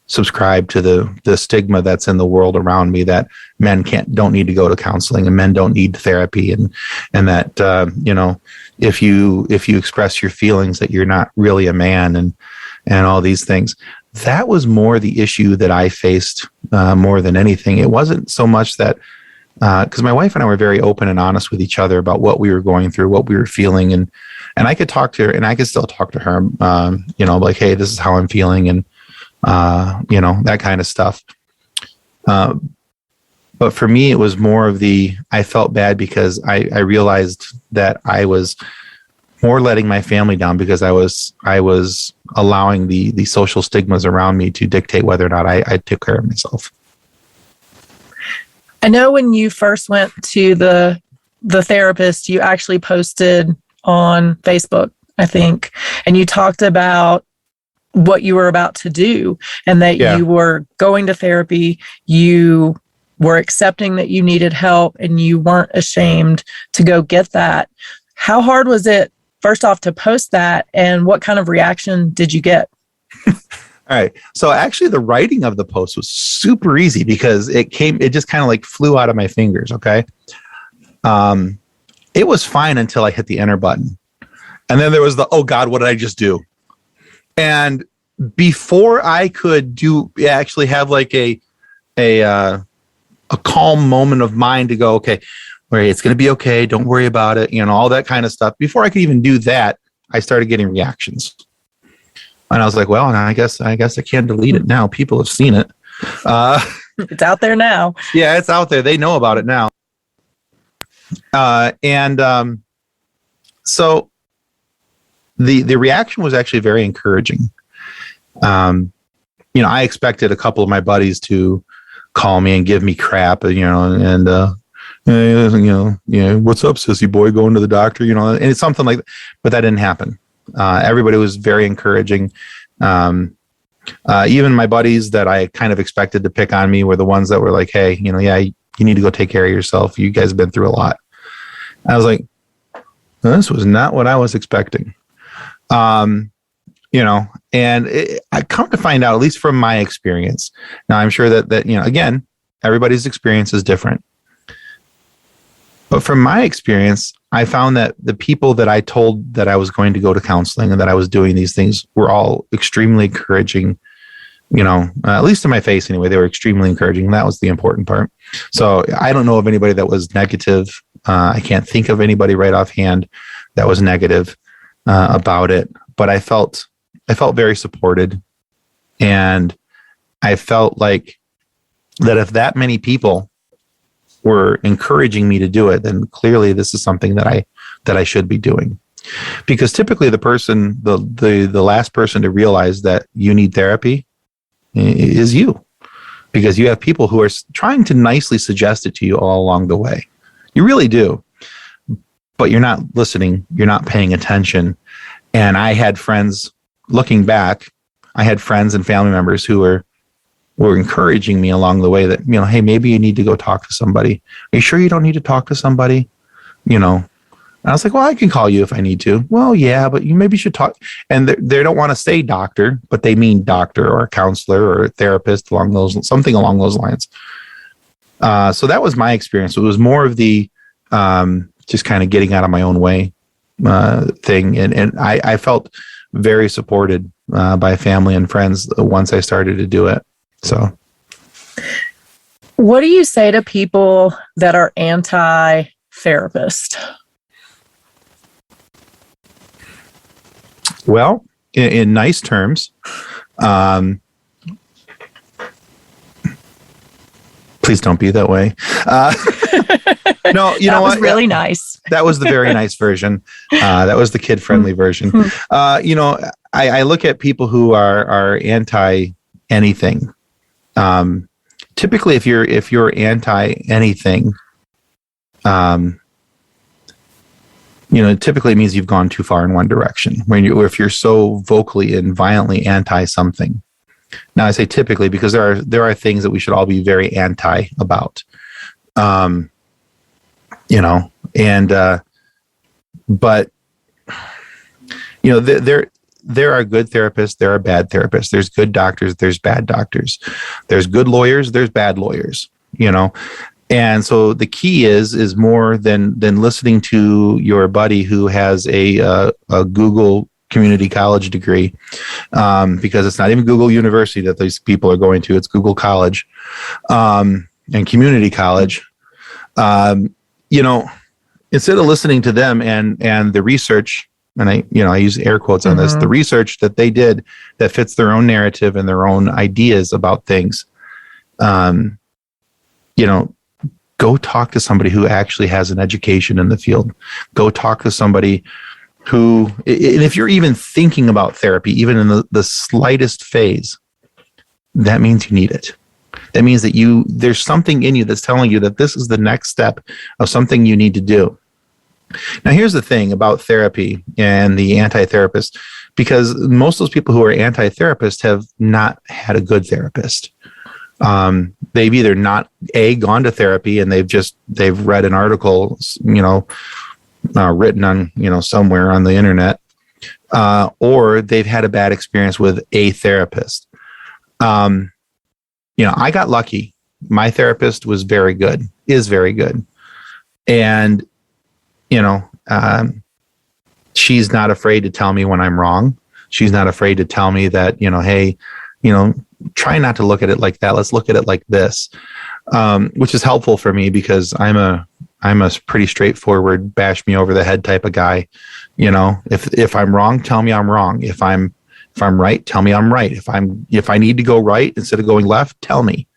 subscribe to the stigma that's in the world around me, that men don't need to go to counseling, and men don't need therapy, and that if you express your feelings, that you're not really a man, and all these things. That was more the issue that I faced more than anything. It wasn't so much that, because my wife and I were very open and honest with each other about what we were going through, what we were feeling, and I could talk to her, and I could still talk to her, like, hey, this is how I'm feeling, and that kind of stuff. But for me, it was more of I felt bad because I realized that I was more letting my family down, because I was allowing the social stigmas around me to dictate whether or not I took care of myself. I know when you first went to the therapist, you actually posted on Facebook, I think, and you talked about what you were about to do, and that you were going to therapy, you were accepting that you needed help, and you weren't ashamed to go get that. How hard was it, first off, to post that, and what kind of reaction did you get? All right. So actually the writing of the post was super easy, because it just kind of like flew out of my fingers. Okay. It was fine until I hit the enter button. And then there was oh God, what did I just do? And before I could actually have like a calm moment of mind to go, okay, all right, it's going to be okay, don't worry about it, all that kind of stuff. Before I could even do that, I started getting reactions. And I was like, well, I guess I can't delete it now. People have seen it. It's out there now. Yeah, it's out there. They know about it now. So the reaction was actually very encouraging. I expected a couple of my buddies to call me and give me crap, what's up, sissy boy, going to the doctor, and it's something like that, but that didn't happen. Everybody was very encouraging. Even my buddies that I kind of expected to pick on me were the ones that were like, hey, you need to go take care of yourself. You guys have been through a lot. I was like, this was not what I was expecting. And I come to find out, at least from my experience. Now, I'm sure that again, everybody's experience is different. But from my experience, I found that the people that I told that I was going to go to counseling and that I was doing these things were all extremely encouraging, at least in my face anyway. They were extremely encouraging. That was the important part. So I don't know of anybody that was negative. I can't think of anybody right offhand that was negative about it, but I felt very supported. And I felt like that if that many people were encouraging me to do it, then clearly this is something that I should be doing. Because typically the last person to realize that you need therapy is you, because you have people who are trying to nicely suggest it to you all along the way. You really do, but you're not listening. You're not paying attention. And I had friends, looking back, I had friends and family members who were encouraging me along the way that, hey, maybe you need to go talk to somebody. Are you sure you don't need to talk to somebody? And I was like, well, I can call you if I need to. Well, yeah, but you maybe should talk. And they don't want to say doctor, but they mean doctor or a counselor or a therapist, something along those lines. So that was my experience. It was more of the just kind of getting out of my own way thing. And I felt very supported by family and friends once I started to do it. So, what do you say to people that are anti-therapist? Well, in nice terms, please don't be that way. No, you know what? That was really nice. That was the very nice version. That was the kid-friendly version. I look at people who are anti anything. Typically, if you're anti anything, typically it means you've gone too far in one direction. If you're so vocally and violently anti something. Now I say typically because there are things that we should all be very anti about. But there are good therapists, there are bad therapists. There's good doctors, there's bad doctors. There's good lawyers, there's bad lawyers, And so the key is more than listening to your buddy who has a Google community college degree, because it's not even Google University that these people are going to. It's Google College and community college. Instead of listening to them and the research, and I use air quotes on this, the research that they did that fits their own narrative and their own ideas about things, go talk to somebody who actually has an education in the field. Go talk to somebody who, and if you're even thinking about therapy, even in the slightest phase, that means you need it. That means that there's something in you that's telling you that this is the next step of something you need to do. Now, here's the thing about therapy and the anti-therapist, because most of those people who are anti-therapist have not had a good therapist. They've either not gone to therapy and they've read an article, written on, somewhere on the internet, or they've had a bad experience with a therapist. I got lucky. My therapist was very good, is very good. And, she's not afraid to tell me when I'm wrong. She's not afraid to tell me that, hey, try not to look at it like that. Let's look at it like this, which is helpful for me because I'm a pretty straightforward, bash me over the head type of guy. If I'm wrong, tell me I'm wrong. If I'm right, tell me I'm right. If I need to go right instead of going left, tell me,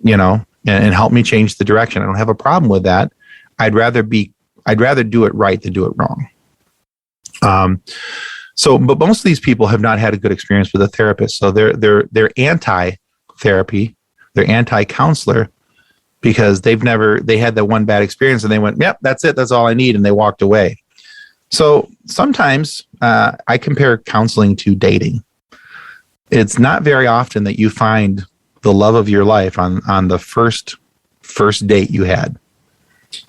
and help me change the direction. I don't have a problem with that. I'd rather do it right than do it wrong. But most of these people have not had a good experience with a therapist. So they're anti-therapy, they're anti-counselor because they had that one bad experience and they went, yep, that's it. That's all I need. And they walked away. So sometimes I compare counseling to dating. It's not very often that you find the love of your life on the first date you had.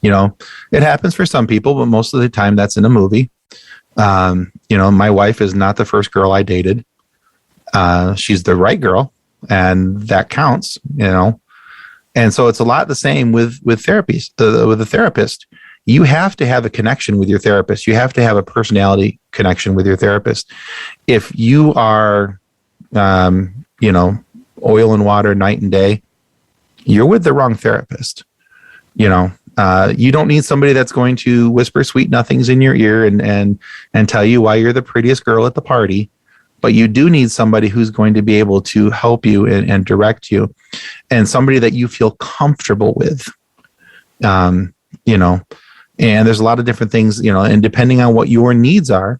It happens for some people, but most of the time that's in a movie. My wife is not the first girl I dated. She's the right girl, and that counts, And so it's a lot the same with therapies, with a therapist. you have to have a connection with your therapist. You have to have a personality connection with your therapist. If you are, oil and water night and day, you're with the wrong therapist. You don't need somebody that's going to whisper sweet nothings in your ear and tell you why you're the prettiest girl at the party. But you do need somebody who's going to be able to help you and direct you, and somebody that you feel comfortable with. And there's a lot of different things, and depending on what your needs are,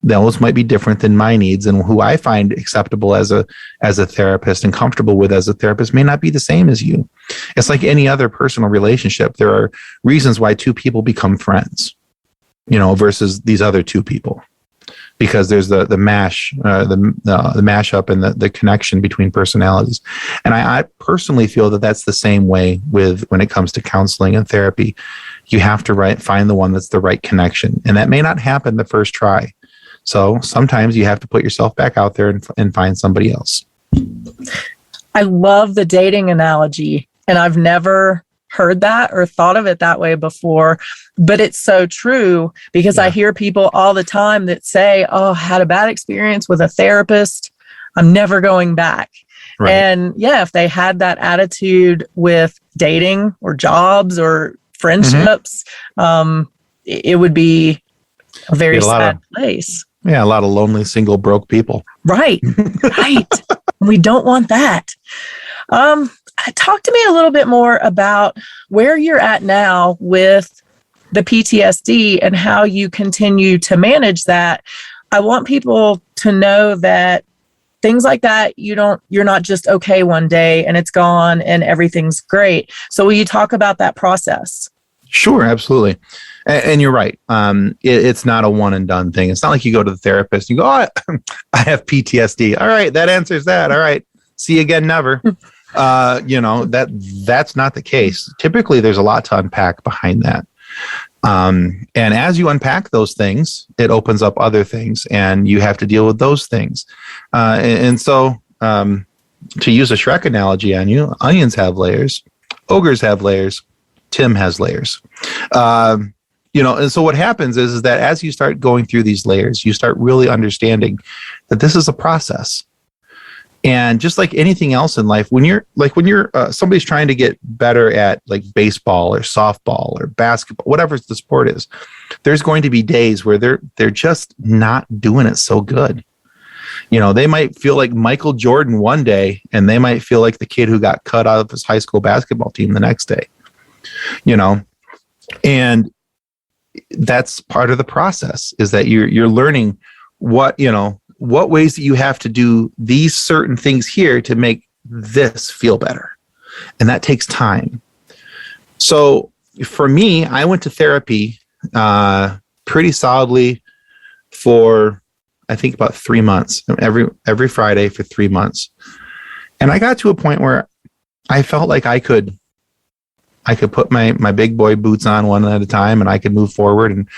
those might be different than my needs, and who I find acceptable as a therapist and comfortable with as a therapist may not be the same as you. It's like any other personal relationship. There are reasons why two people become friends, versus these other two people, because there's the mashup and the connection between personalities. And I personally feel that that's the same way when it comes to counseling and therapy. You have to find the one that's the right connection, and that may not happen the first try. So sometimes you have to put yourself back out there and find somebody else. I love the dating analogy, and I've never heard that or thought of it that way before, but it's so true, because I hear people all the time that say, oh, I had a bad experience with a therapist, I'm never going back. Right. And if they had that attitude with dating or jobs or friendships, it would be a very sad place. Yeah, a lot of lonely, single, broke people. Right, right. We don't want that. Talk to me a little bit more about where you're at now with the PTSD and how you continue to manage that. I want people to know that things like that, you're not just okay one day and it's gone and everything's great. So will you talk about that process? Sure, absolutely. And you're right. It's not a one and done thing. It's not like you go to the therapist and you go, oh, I have PTSD. All right, that answers that. All right, see you again, never. That's not the case. Typically, there's a lot to unpack behind that. And as you unpack those things, it opens up other things, and you have to deal with those things. So to use a Shrek analogy on you, onions have layers, ogres have layers, Tim has layers. And so what happens is that as you start going through these layers, you start really understanding that this is a process. And just like anything else in life, when you're somebody's trying to get better at like baseball or softball or basketball, whatever the sport is, there's going to be days where they're just not doing it so good. They might feel like Michael Jordan one day, and they might feel like the kid who got cut out of his high school basketball team the next day. And that's part of the process, is that you're learning what ways that you have to do these certain things here to make this feel better. And that takes time. So for me, I went to therapy pretty solidly for, I think, about 3 months, every Friday for 3 months. And I got to a point where I felt like I could put my big boy boots on one at a time, and I could move forward, and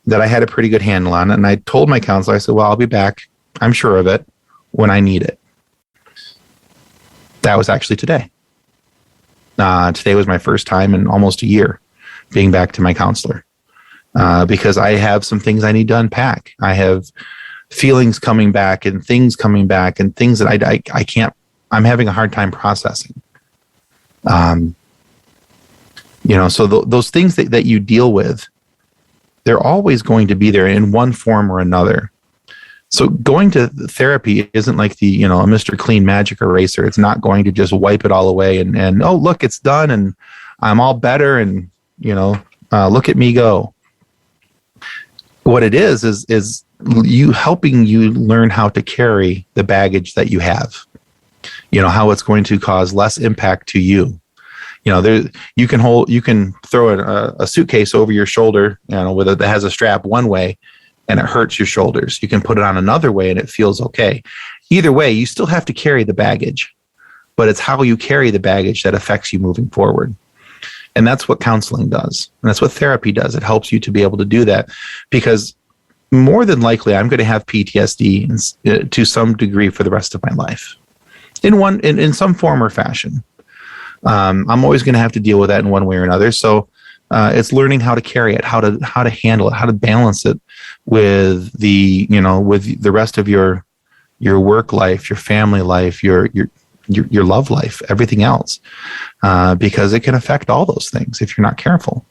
that I had a pretty good handle on it. And I told my counselor, I said, well, I'll be back, I'm sure of it, when I need it. That was actually today. Today was my first time in almost a year being back to my counselor, because I have some things I need to unpack. I have feelings coming back and things coming back and things that I can't, I'm having a hard time processing. So those things that you deal with, they're always going to be there in one form or another. So going to therapy isn't like a Mr. Clean magic eraser. It's not going to just wipe it all away and oh, look, it's done and I'm all better and, look at me go. What it is you helping you learn how to carry the baggage that you have, how it's going to cause less impact to you. You can throw a suitcase over your shoulder, that has a strap one way and it hurts your shoulders. You can put it on another way and it feels okay. Either way, you still have to carry the baggage, but it's how you carry the baggage that affects you moving forward. And that's what counseling does. And that's what therapy does. It helps you to be able to do that, because more than likely I'm going to have PTSD to some degree for the rest of my life in some form or fashion. I'm always going to have to deal with that in one way or another. So It's learning how to carry it, how to handle it, how to balance it with with the rest of your work life, your family life, your love life, everything else, because it can affect all those things if you're not careful.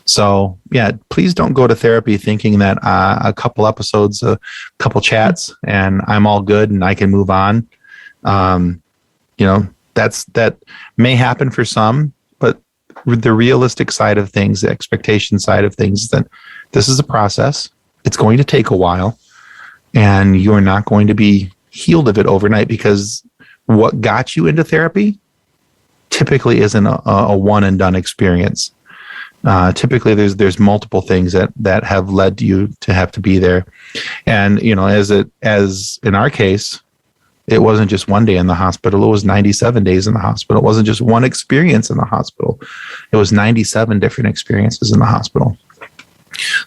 So yeah, please don't go to therapy thinking that a couple episodes, a couple chats, and I'm all good and I can move on. That may happen for some, but the realistic side of things, the expectation side of things, is that this is a process. It's going to take a while, and you're not going to be healed of it overnight, because what got you into therapy typically isn't a one and done experience. Typically there's multiple things that have led you to have to be there. And, as in our case, it wasn't just one day in the hospital. It was 97 days in the hospital. It wasn't just one experience in the hospital. It was 97 different experiences in the hospital.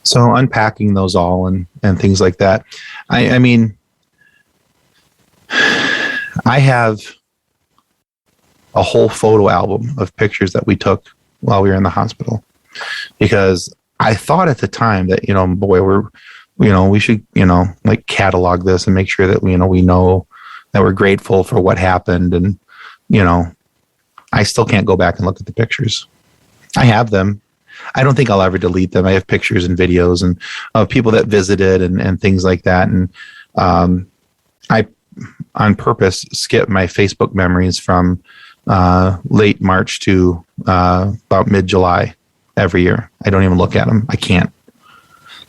So unpacking those all and things like that. I mean, I have a whole photo album of pictures that we took while we were in the hospital, because I thought at the time that, we should, like catalog this and make sure that, we know that we're grateful for what happened. And, I still can't go back and look at the pictures. I have them. I don't think I'll ever delete them. I have pictures and videos and of people that visited and things like that. And I, on purpose, skip my Facebook memories from late March to about mid-July every year. I don't even look at them. I can't.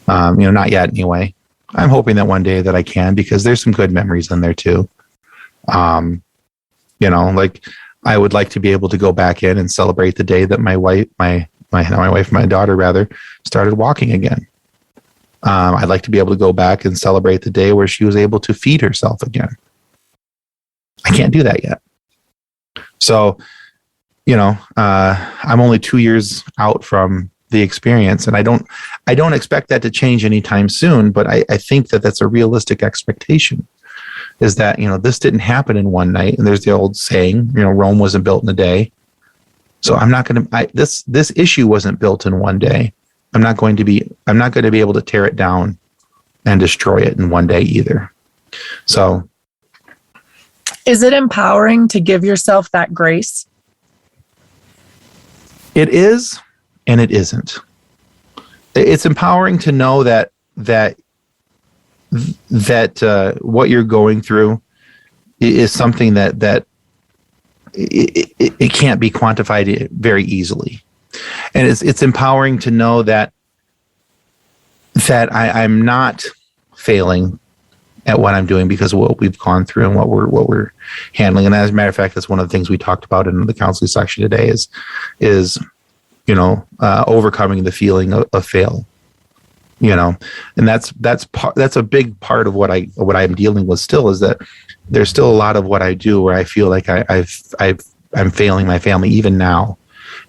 Not yet anyway. I'm hoping that one day that I can, because there's some good memories in there too. Like I would like to be able to go back in and celebrate the day that my daughter rather started walking again. I'd like to be able to go back and celebrate the day where she was able to feed herself again. I can't do that yet. So, I'm only 2 years out from the experience, and I don't expect that to change anytime soon, but I think that that's a realistic expectation, is that, this didn't happen in one night. And there's the old saying, Rome wasn't built in a day. So I'm not going to, this issue wasn't built in one day. I'm not going to be able to tear it down and destroy it in one day either. So. Is it empowering to give yourself that grace? It is, and it isn't. It's empowering to know that what you're going through is something that it can't be quantified very easily. And it's empowering to know that I'm not failing at what I'm doing because of what we've gone through and what we're handling. And as a matter of fact, that's one of the things we talked about in the counseling section today is overcoming the feeling of fail. And that's a big part of what I'm dealing with still, is that there's still a lot of what I do where I feel like I'm failing my family even now,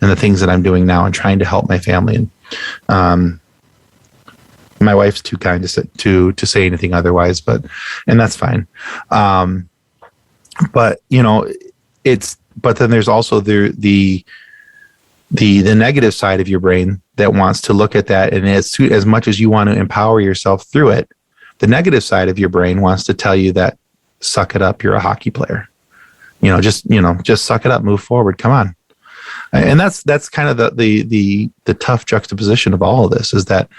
and the things that I'm doing now and trying to help my family. And my wife's too kind to say anything otherwise, and that's fine. But then there's also the negative side of your brain that wants to look at that, and as much as you want to empower yourself through it, the negative side of your brain wants to tell you that, suck it up, you're a hockey player. Just suck it up, move forward, come on. And that's kind of the tough juxtaposition of all of this, is that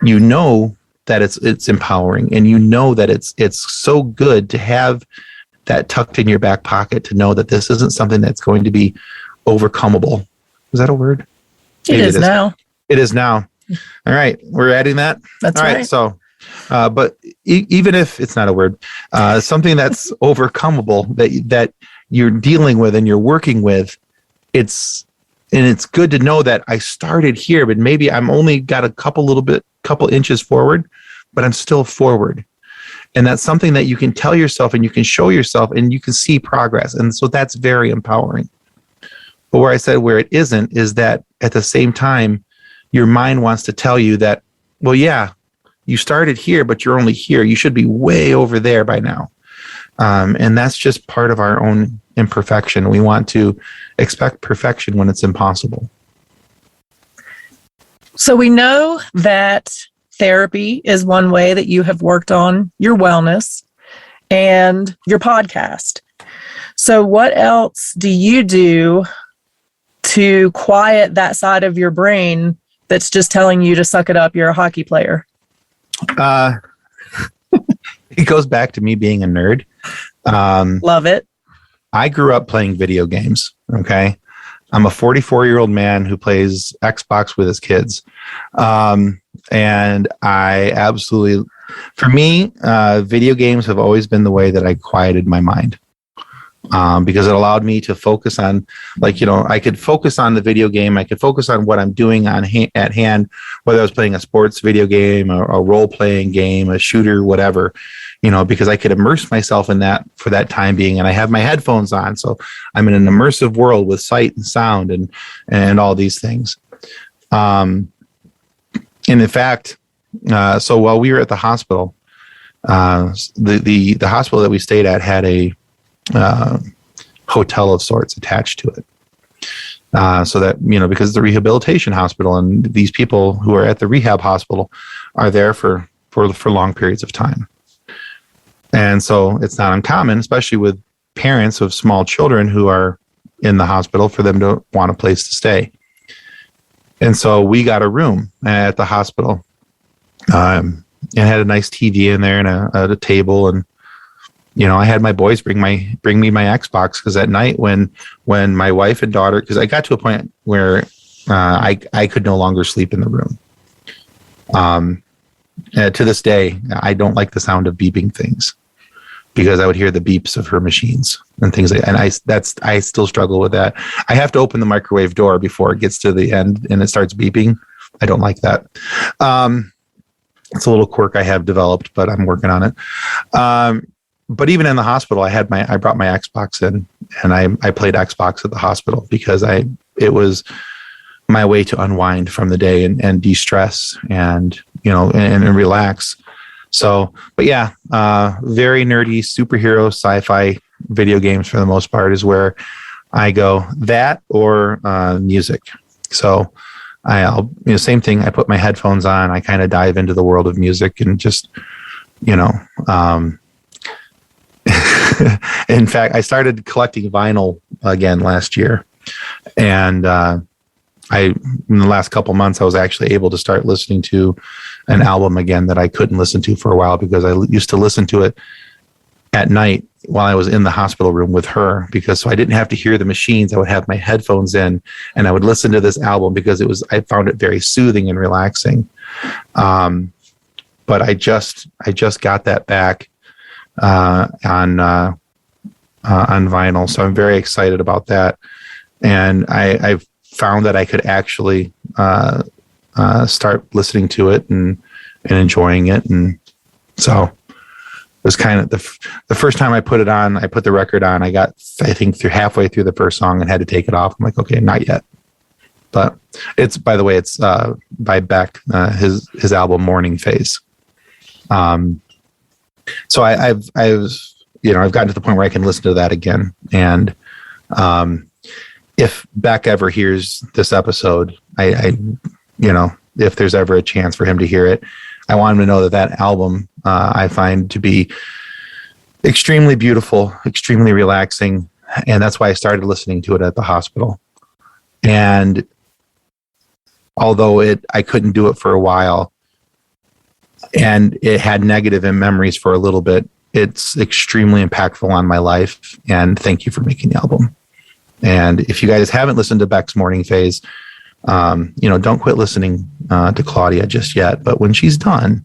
that it's empowering, and that it's so good to have that tucked in your back pocket, to know that this isn't something that's going to be overcomable. Is that a word? It is now. It is now. All right. We're adding that. That's all right. So, but even if it's not a word, something that's overcomable that you're dealing with and you're working with, it's good to know that I started here, but maybe I'm only got a couple inches forward, but I'm still forward. And that's something that you can tell yourself and you can show yourself and you can see progress. And so that's very empowering. But where I said where it isn't is that at the same time, your mind wants to tell you that, well, yeah, you started here, but you're only here. You should be way over there by now. And that's just part of our own imperfection. We want to expect perfection when it's impossible. So we know that therapy is one way that you have worked on your wellness and your podcast. So what else do you do to quiet that side of your brain that's just telling you to suck it up? You're a hockey player. It goes back to me being a nerd. Love it. I grew up playing video games. Okay. I'm a 44-year-old man who plays Xbox with his kids. And I absolutely, for me, video games have always been the way that I quieted my mind. Because it allowed me to focus on, I could focus on the video game. I could focus on what I'm doing at hand, whether I was playing a sports video game, or a role-playing game, a shooter, whatever, because I could immerse myself in that for that time being. And I have my headphones on, so I'm in an immersive world with sight and sound and all these things. And in fact, so while we were at the hospital, the hospital that we stayed at had a hotel of sorts attached to it. So that, because it's a rehabilitation hospital, and these people who are at the rehab hospital are there for long periods of time. And so it's not uncommon, especially with parents of small children who are in the hospital, for them to want a place to stay. And so we got a room at the hospital, and had a nice TV in there and a table, and I had my boys bring me my Xbox, because at night when my wife and daughter, because I got to a point where I could no longer sleep in the room. To this day, I don't like the sound of beeping things, because I would hear the beeps of her machines and things like that. And I still struggle with that. I have to open the microwave door before it gets to the end and it starts beeping. I don't like that. It's a little quirk I have developed, but I'm working on it. But even in the hospital, I brought my Xbox in, and I played Xbox at the hospital, because it was my way to unwind from the day and de-stress and relax. So, but yeah, very nerdy superhero sci-fi video games for the most part is where I go. That or music. So I'll same thing. I put my headphones on. I kind of dive into the world of music and just in fact, I started collecting vinyl again last year, and in the last couple months, I was actually able to start listening to an album again that I couldn't listen to for a while, because I used to listen to it at night while I was in the hospital room with her, so I didn't have to hear the machines. I would have my headphones in, and I would listen to this album, because I found it very soothing and relaxing. But I just got that back on vinyl, so I'm very excited about that. And I've found that I could actually start listening to it and enjoying it. And so it was kind of the first time I put it on, I put the record on, I got, I think, halfway through the first song and had to take it off. I'm like, okay, not yet. But it's, by the way, it's by Beck, his album Morning Phase. So I've gotten to the point where I can listen to that again. And if Beck ever hears this episode, if there's ever a chance for him to hear it, I want him to know that album I find to be extremely beautiful, extremely relaxing. And that's why I started listening to it at the hospital. And although I couldn't do it for a while, and it had negative memories for a little bit, it's extremely impactful on my life. And thank you for making the album. And if you guys haven't listened to Beck's Morning Phase, don't quit listening to Claudia just yet. But when she's done,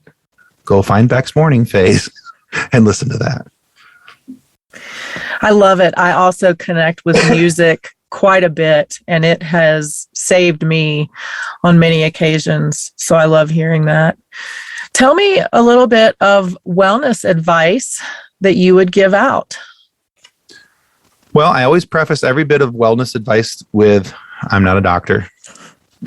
go find Beck's Morning Phase and listen to that. I love it. I also connect with music quite a bit, and it has saved me on many occasions. So I love hearing that. Tell me a little bit of wellness advice that you would give out. Well, I always preface every bit of wellness advice with, I'm not a doctor.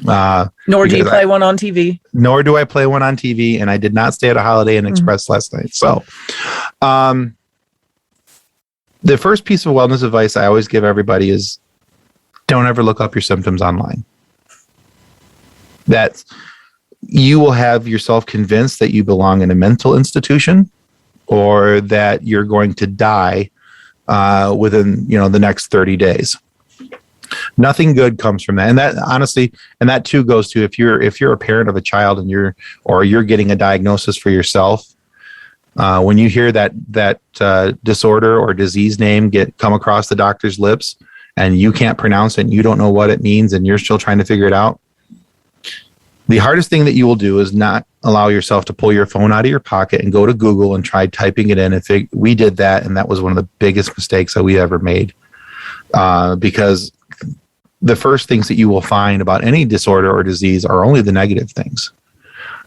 Nor do you play one on TV. Nor do I play one on TV, and I did not stay at a Holiday Inn Express last night. So the first piece of wellness advice I always give everybody is, don't ever look up your symptoms online. That's you will have yourself convinced that you belong in a mental institution or that you're going to die within, the next 30 days. Nothing good comes from that. And that honestly, and that too goes to if you're a parent of a child and you're getting a diagnosis for yourself, when you hear that disorder or disease name come across the doctor's lips and you can't pronounce it and you don't know what it means and you're still trying to figure it out, the hardest thing that you will do is not allow yourself to pull your phone out of your pocket and go to Google and try typing it in. We did that, and that was one of the biggest mistakes that we ever made, because the first things that you will find about any disorder or disease are only the negative things.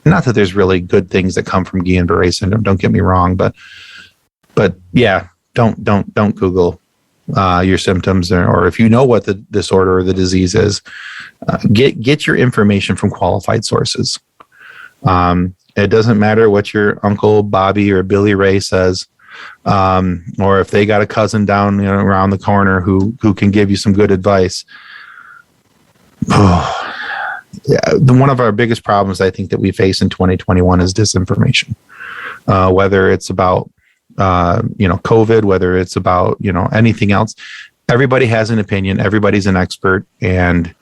Not that there's really good things that come from Guillain-Barré syndrome. Don't get me wrong, but yeah, don't Google your symptoms, or if you know what the disorder or the disease is, get your information from qualified sources. It doesn't matter what your Uncle Bobby or Billy Ray says, or if they got a cousin down around the corner who can give you some good advice. Yeah, one of our biggest problems I think that we face in 2021 is disinformation. Whether it's about COVID, whether it's about anything else, everybody has an opinion. Everybody's an expert, and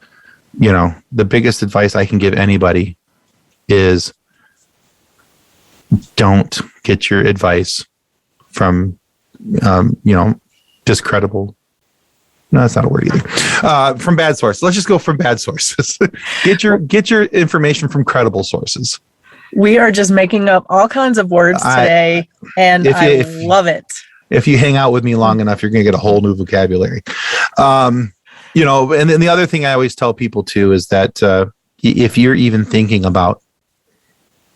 the biggest advice I can give anybody is don't get your advice from discreditable. No, that's not a word either. From bad sources. Let's just go from bad sources. Get your information from credible sources. We are just making up all kinds of words today, and I love it. If you hang out with me long enough, you're going to get a whole new vocabulary. And then the other thing I always tell people too is that if you're even thinking about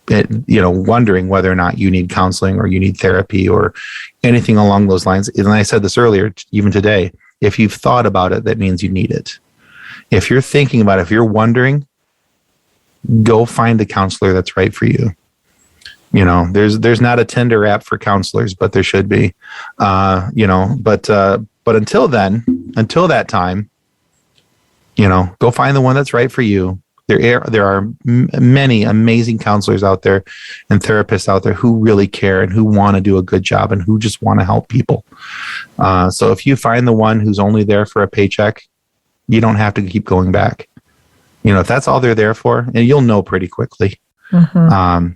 it, wondering whether or not you need counseling or you need therapy or anything along those lines, and I said this earlier, even today, if you've thought about it, that means you need it. If you're thinking about it, if you're wondering, go find the counselor that's right for you. There's not a Tinder app for counselors, but there should be. But until that time, go find the one that's right for you. There are many amazing counselors out there and therapists out there who really care and who want to do a good job and who just want to help people. So if you find the one who's only there for a paycheck, you don't have to keep going back. If that's all they're there for, and you'll know pretty quickly. Mm-hmm.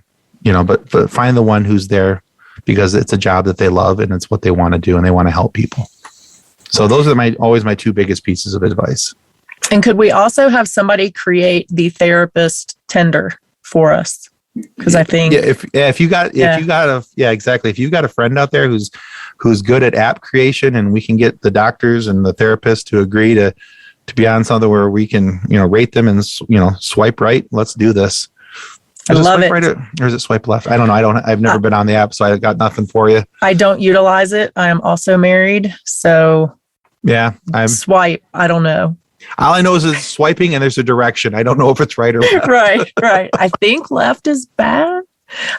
But find the one who's there because it's a job that they love and it's what they want to do and they want to help people. So those are always my two biggest pieces of advice. And could we also have somebody create the therapist Tinder for us? Because I think if you've got a friend out there who's good at app creation, and we can get the doctors and the therapists to agree to be on something where we can rate them and swipe right. Let's do this. I love it. Right or is it swipe left? I don't know. I've never been on the app, so I got nothing for you. I don't utilize it. I am also married, so yeah, swipe. I don't know. All I know is it's swiping and there's a direction. I don't know if it's right or left. Right. I think left is bad.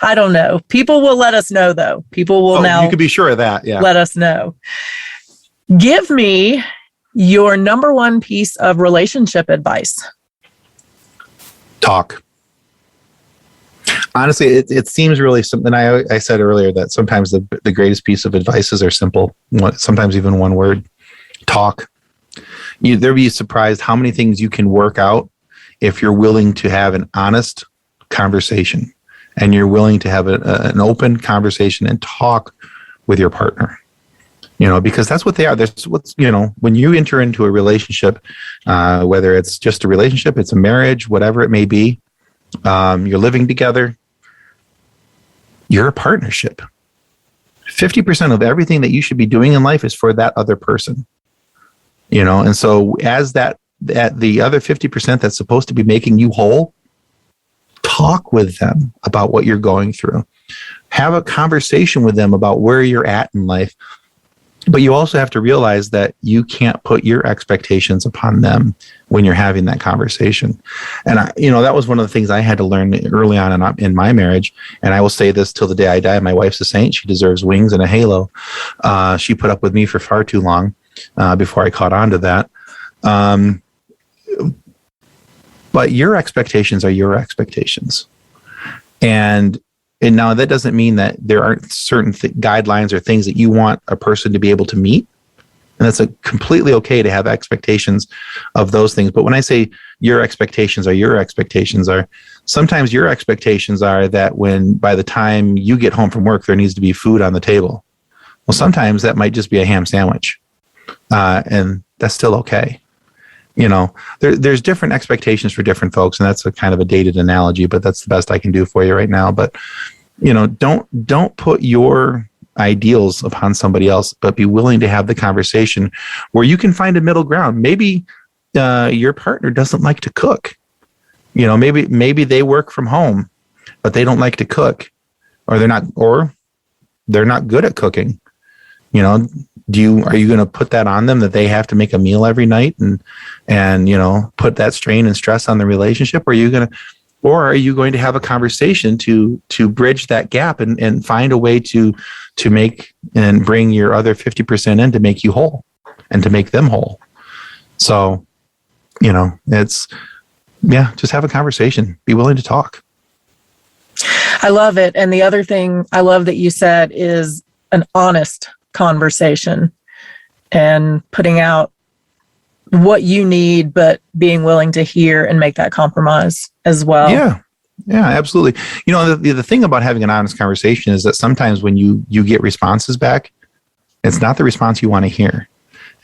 I don't know. People will let us know, though. People will now. You can be sure of that. Yeah. Let us know. Give me your number one piece of relationship advice. Talk. Honestly, it seems really something. I said earlier that sometimes the greatest piece of advice are simple. Sometimes even one word. Talk. They'll be surprised how many things you can work out if you're willing to have an honest conversation and you're willing to have an open conversation and talk with your partner. Because that's what they are. That's what's, when you enter into a relationship, whether it's just a relationship, it's a marriage, whatever it may be, you're living together, you're a partnership. 50% of everything that you should be doing in life is for that other person. And so as that the other 50% that's supposed to be making you whole, talk with them about what you're going through. Have a conversation with them about where you're at in life. But you also have to realize that you can't put your expectations upon them when you're having that conversation. And that was one of the things I had to learn early on in my marriage. And I will say this till the day I die. My wife's a saint. She deserves wings and a halo. She put up with me for far too long before I caught on to that. But your expectations are your expectations. And now that doesn't mean that there aren't certain guidelines or things that you want a person to be able to meet. And that's completely okay to have expectations of those things. But when I say your expectations are, sometimes your expectations are that when by the time you get home from work, there needs to be food on the table. Well, sometimes that might just be a ham sandwich. And that's still okay. There's different expectations for different folks, and that's a kind of a dated analogy, but that's the best I can do for you right now. But, don't put your ideals upon somebody else, but be willing to have the conversation where you can find a middle ground. Maybe your partner doesn't like to cook. Maybe they work from home, but they don't like to cook, or they're not good at cooking. Are you going to put that on them that they have to make a meal every night and put that strain and stress on the relationship? Or are you going to have a conversation to bridge that gap and find a way to make and bring your other 50% in to make you whole and to make them whole? So, just have a conversation. Be willing to talk. I love it. And the other thing I love that you said is an honest conversation and putting out what you need, but being willing to hear and make that compromise as well. Yeah, absolutely. The thing about having an honest conversation is that sometimes when you get responses back, it's not the response you want to hear.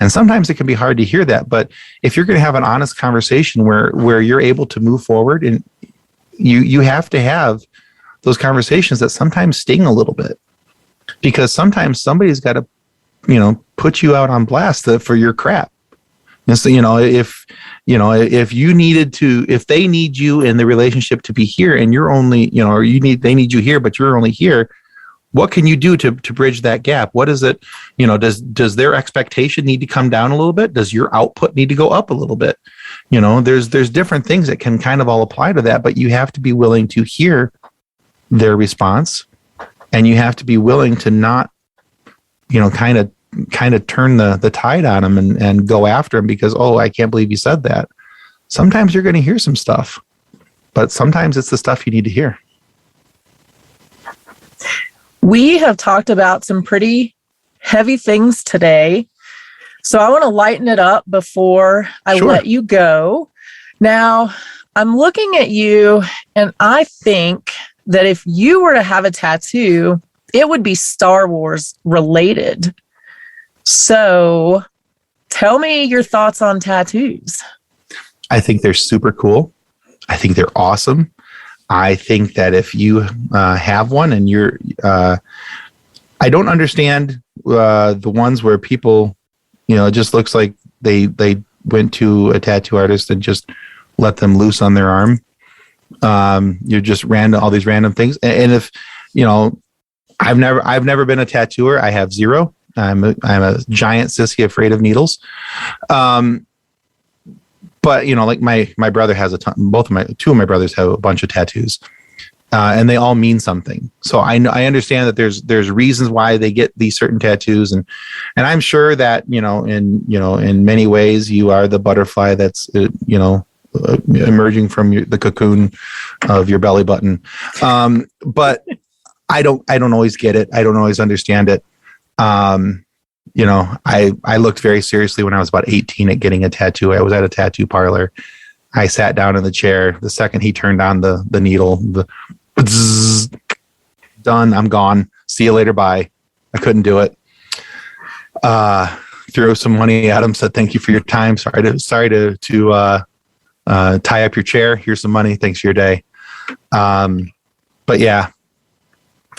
And sometimes it can be hard to hear that. But if you're going to have an honest conversation where you're able to move forward, and you have to have those conversations that sometimes sting a little bit, because sometimes somebody's got to, put you out on blast for your crap. And so, if they need you in the relationship to be here and you're only, they need you here, but you're only here, what can you do to bridge that gap? What is it, does their expectation need to come down a little bit? Does your output need to go up a little bit? There's different things that can kind of all apply to that, but you have to be willing to hear their response, and you have to be willing to not, kind of turn the tide on them and go after them because, oh, I can't believe you said that. Sometimes you're going to hear some stuff, but sometimes it's the stuff you need to hear. We have talked about some pretty heavy things today, so I want to lighten it up before I let you go. Now, I'm looking at you, and I think that if you were to have a tattoo, it would be Star Wars related. So tell me your thoughts on tattoos. I think they're super cool. I think they're awesome. I think that if you have one and you're, I don't understand the ones where people, it just looks like they went to a tattoo artist and just let them loose on their arm. You're just all these random things. And if, I've never been a tattooer. I have zero. I'm a giant sissy afraid of needles. But like my brother has a ton, two of my brothers have a bunch of tattoos, and they all mean something. So I understand that there's reasons why they get these certain tattoos, and I'm sure that, in many ways you are the butterfly that's, emerging from the cocoon of your belly button. But I don't always get it. I don't always understand it. I looked very seriously when I was about 18 at getting a tattoo. I was at a tattoo parlor. I sat down in the chair. The second he turned on the needle, done. I'm gone. See you later. Bye. I couldn't do it. Threw some money at him. Said, thank you for your time. Sorry to tie up your chair. Here's some money. Thanks for your day. But yeah,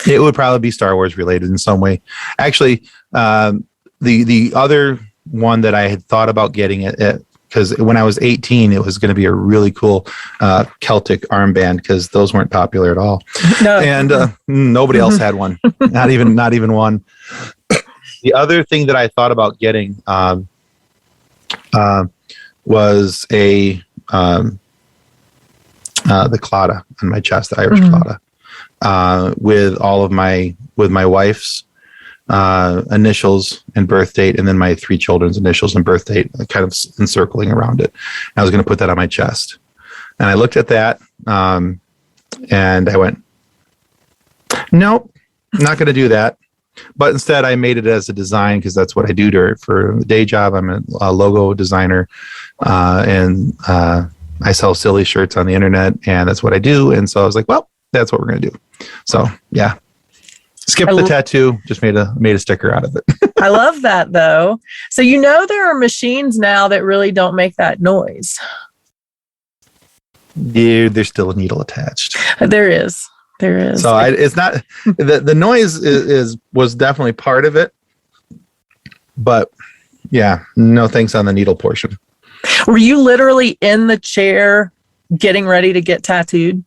it would probably be Star Wars related in some way. Actually, the other one that I had thought about getting it, because when I was 18, it was going to be a really cool Celtic armband, because those weren't popular at all. No. And nobody else had one. Not even one. The other thing that I thought about getting was the claddagh on my chest, the Irish claddagh. With all of my wife's initials and birth date, and then my 3 children's initials and birth date, kind of encircling around it. And I was going to put that on my chest, and I looked at that, and I went, Nope, not going to do that. But instead, I made it as a design because that's what I do for the day job. I'm a logo designer, and I sell silly shirts on the internet, and that's what I do. And so I was like, well, that's what we're going to do. So yeah, skip the tattoo. Just made a sticker out of it. I love that though. So there are machines now that really don't make that noise. Dude, there's still a needle attached. There is. So it's not the noise was definitely part of it, but yeah, no thanks on the needle portion. Were you literally in the chair getting ready to get tattooed?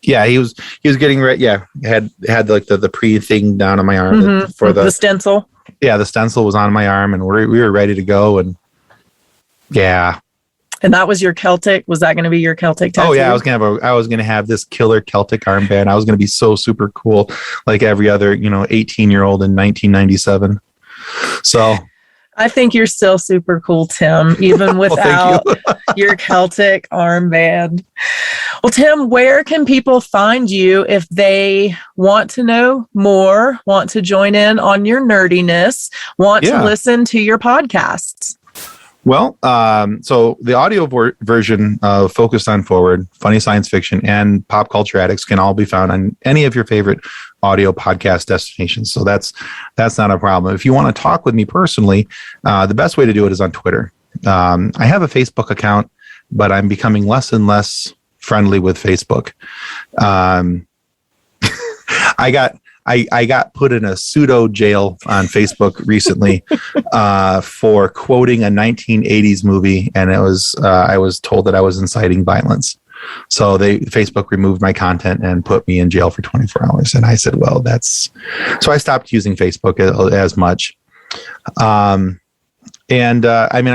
Yeah, he was getting ready. Yeah, had like the pre thing down on my arm for the stencil. Yeah, the stencil was on my arm, and we were ready to go. And yeah. And that was your Celtic? Was that going to be your Celtic tattoo? Oh yeah, I was gonna have this killer Celtic armband. I was gonna be so super cool, like every other 18-year-old in 1997. So I think you're still super cool, Tim, even without your Celtic armband. Well, Tim, where can people find you if they want to know more, want to join in on your nerdiness, want to listen to your podcasts? Well, so the audio version of Focused on Forward, Funny Science Fiction, and Pop Culture Addicts can all be found on any of your favorite audio podcast destinations. So that's not a problem. If you want to talk with me personally, the best way to do it is on Twitter. I have a Facebook account, but I'm becoming less and less friendly with Facebook. I got put in a pseudo jail on Facebook recently for quoting a 1980s movie, and I was told that I was inciting violence. So Facebook removed my content and put me in jail for 24 hours. And I said, well, so I stopped using Facebook as much. I'm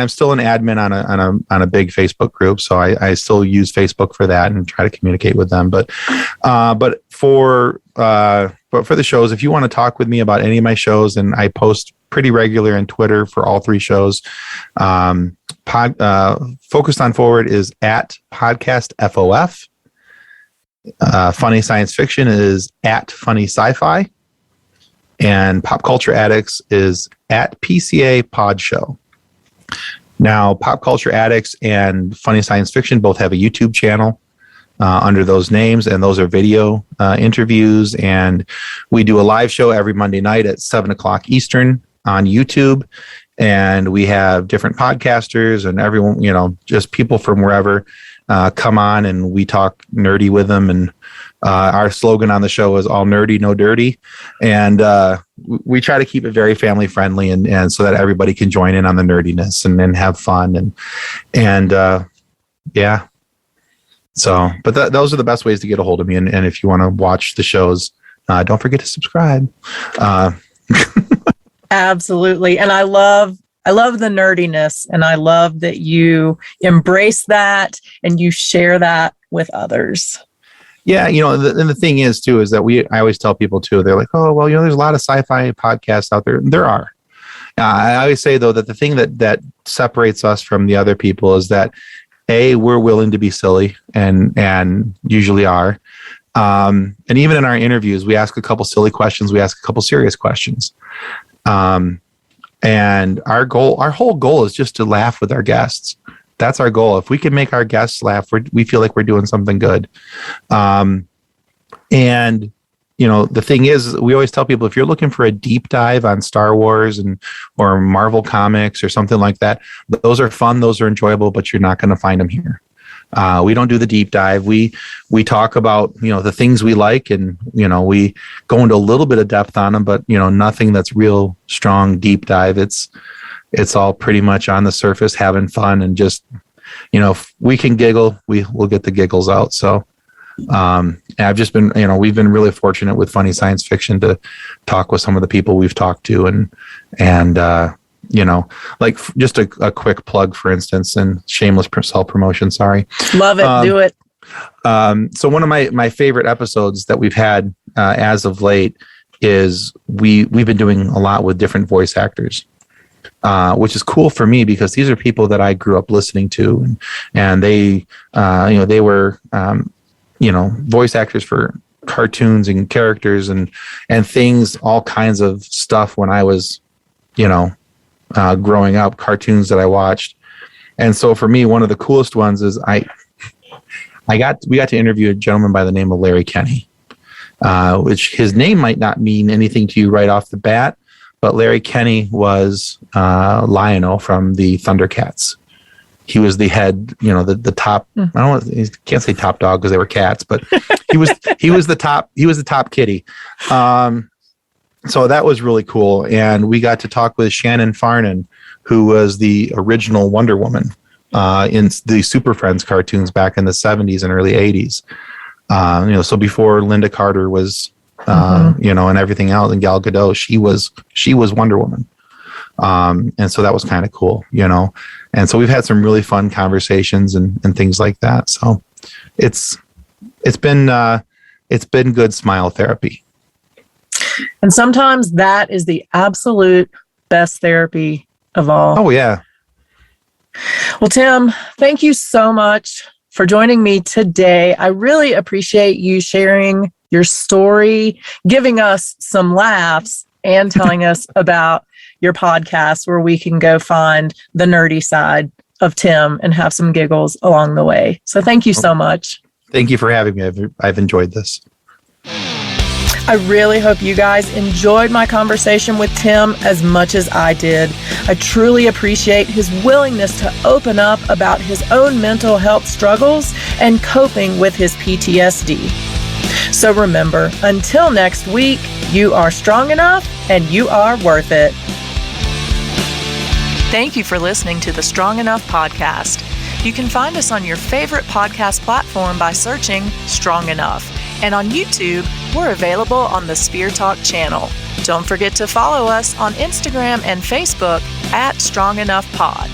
still an admin on a big Facebook group, so I still use Facebook for that and try to communicate with them. But for the shows, if you want to talk with me about any of my shows, and I post pretty regular on Twitter for all three shows. Focused on Forward is at Podcast FOF. Funny Science Fiction is at Funny Sci-Fi. And Pop Culture Addicts is at PCA Pod Show. Now, Pop Culture Addicts and Funny Science Fiction both have a YouTube channel under those names, and those are video interviews. And we do a live show every Monday night at 7 o'clock Eastern on YouTube. And we have different podcasters and everyone, just people from wherever come on, and we talk nerdy with them. And our slogan on the show is all nerdy, no dirty. And we try to keep it very family friendly and so that everybody can join in on the nerdiness and have fun. And yeah. So, but those are the best ways to get a hold of me. And if you want to watch the shows, don't forget to subscribe. Absolutely. And I love the nerdiness, and I love that you embrace that and you share that with others. Yeah, and the thing is too is that I always tell people too, they're like, oh well, there's a lot of sci-fi podcasts out there. There are. I always say though that the thing that separates us from the other people is that we're willing to be silly and usually are. And even in our interviews, we ask a couple silly questions, we ask a couple serious questions. And our whole goal is just to laugh with our guests. That's our goal. If we can make our guests laugh, we feel like we're doing something good. And the thing is, we always tell people, if you're looking for a deep dive on Star Wars or Marvel comics or something like that, those are fun, those are enjoyable, but you're not going to find them here. We don't do the deep dive. We talk about, the things we like, and, we go into a little bit of depth on them, but, nothing that's real strong deep dive. It's all pretty much on the surface, having fun, and just, if we can giggle, we'll get the giggles out. So, I've just been, we've been really fortunate with Funny Science Fiction to talk with some of the people we've talked to, and like just a quick plug, for instance, and shameless self-promotion. Sorry. Love it. Do it. So one of my favorite episodes that we've had as of late is we've been doing a lot with different voice actors, which is cool for me because these are people that I grew up listening to, and they, they were, voice actors for cartoons and characters and things, all kinds of stuff when I was, growing up, cartoons that I watched. And so for me, one of the coolest ones is we got to interview a gentleman by the name of Larry Kenny, which his name might not mean anything to you right off the bat, but Larry Kenny was Lionel from the Thundercats. He was the head, the top. I can't say top dog because they were cats, but he was the top kitty. So that was really cool, and we got to talk with Shannon Farnan, who was the original Wonder Woman in the Super Friends cartoons back in the 70s and early 80s. So before Linda Carter was, and everything else, and Gal Gadot, she was Wonder Woman. And so that was kind of cool, and so we've had some really fun conversations and things like that. So it's been good smile therapy. And sometimes that is the absolute best therapy of all. Oh, yeah. Well, Tim, thank you so much for joining me today. I really appreciate you sharing your story, giving us some laughs, and telling us about your podcast where we can go find the nerdy side of Tim and have some giggles along the way. So thank you so much. Thank you for having me. I've enjoyed this. I really hope you guys enjoyed my conversation with Tim as much as I did. I truly appreciate his willingness to open up about his own mental health struggles and coping with his PTSD. So remember, until next week, you are strong enough and you are worth it. Thank you for listening to the Strong Enough podcast. You can find us on your favorite podcast platform by searching Strong Enough. And on YouTube, we're available on the Spear Talk channel. Don't forget to follow us on Instagram and Facebook at Strong Enough Pod.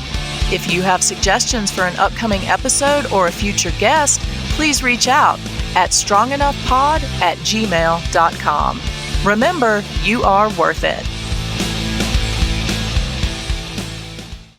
If you have suggestions for an upcoming episode or a future guest, please reach out at strongenoughpod@gmail.com. Remember, you are worth it.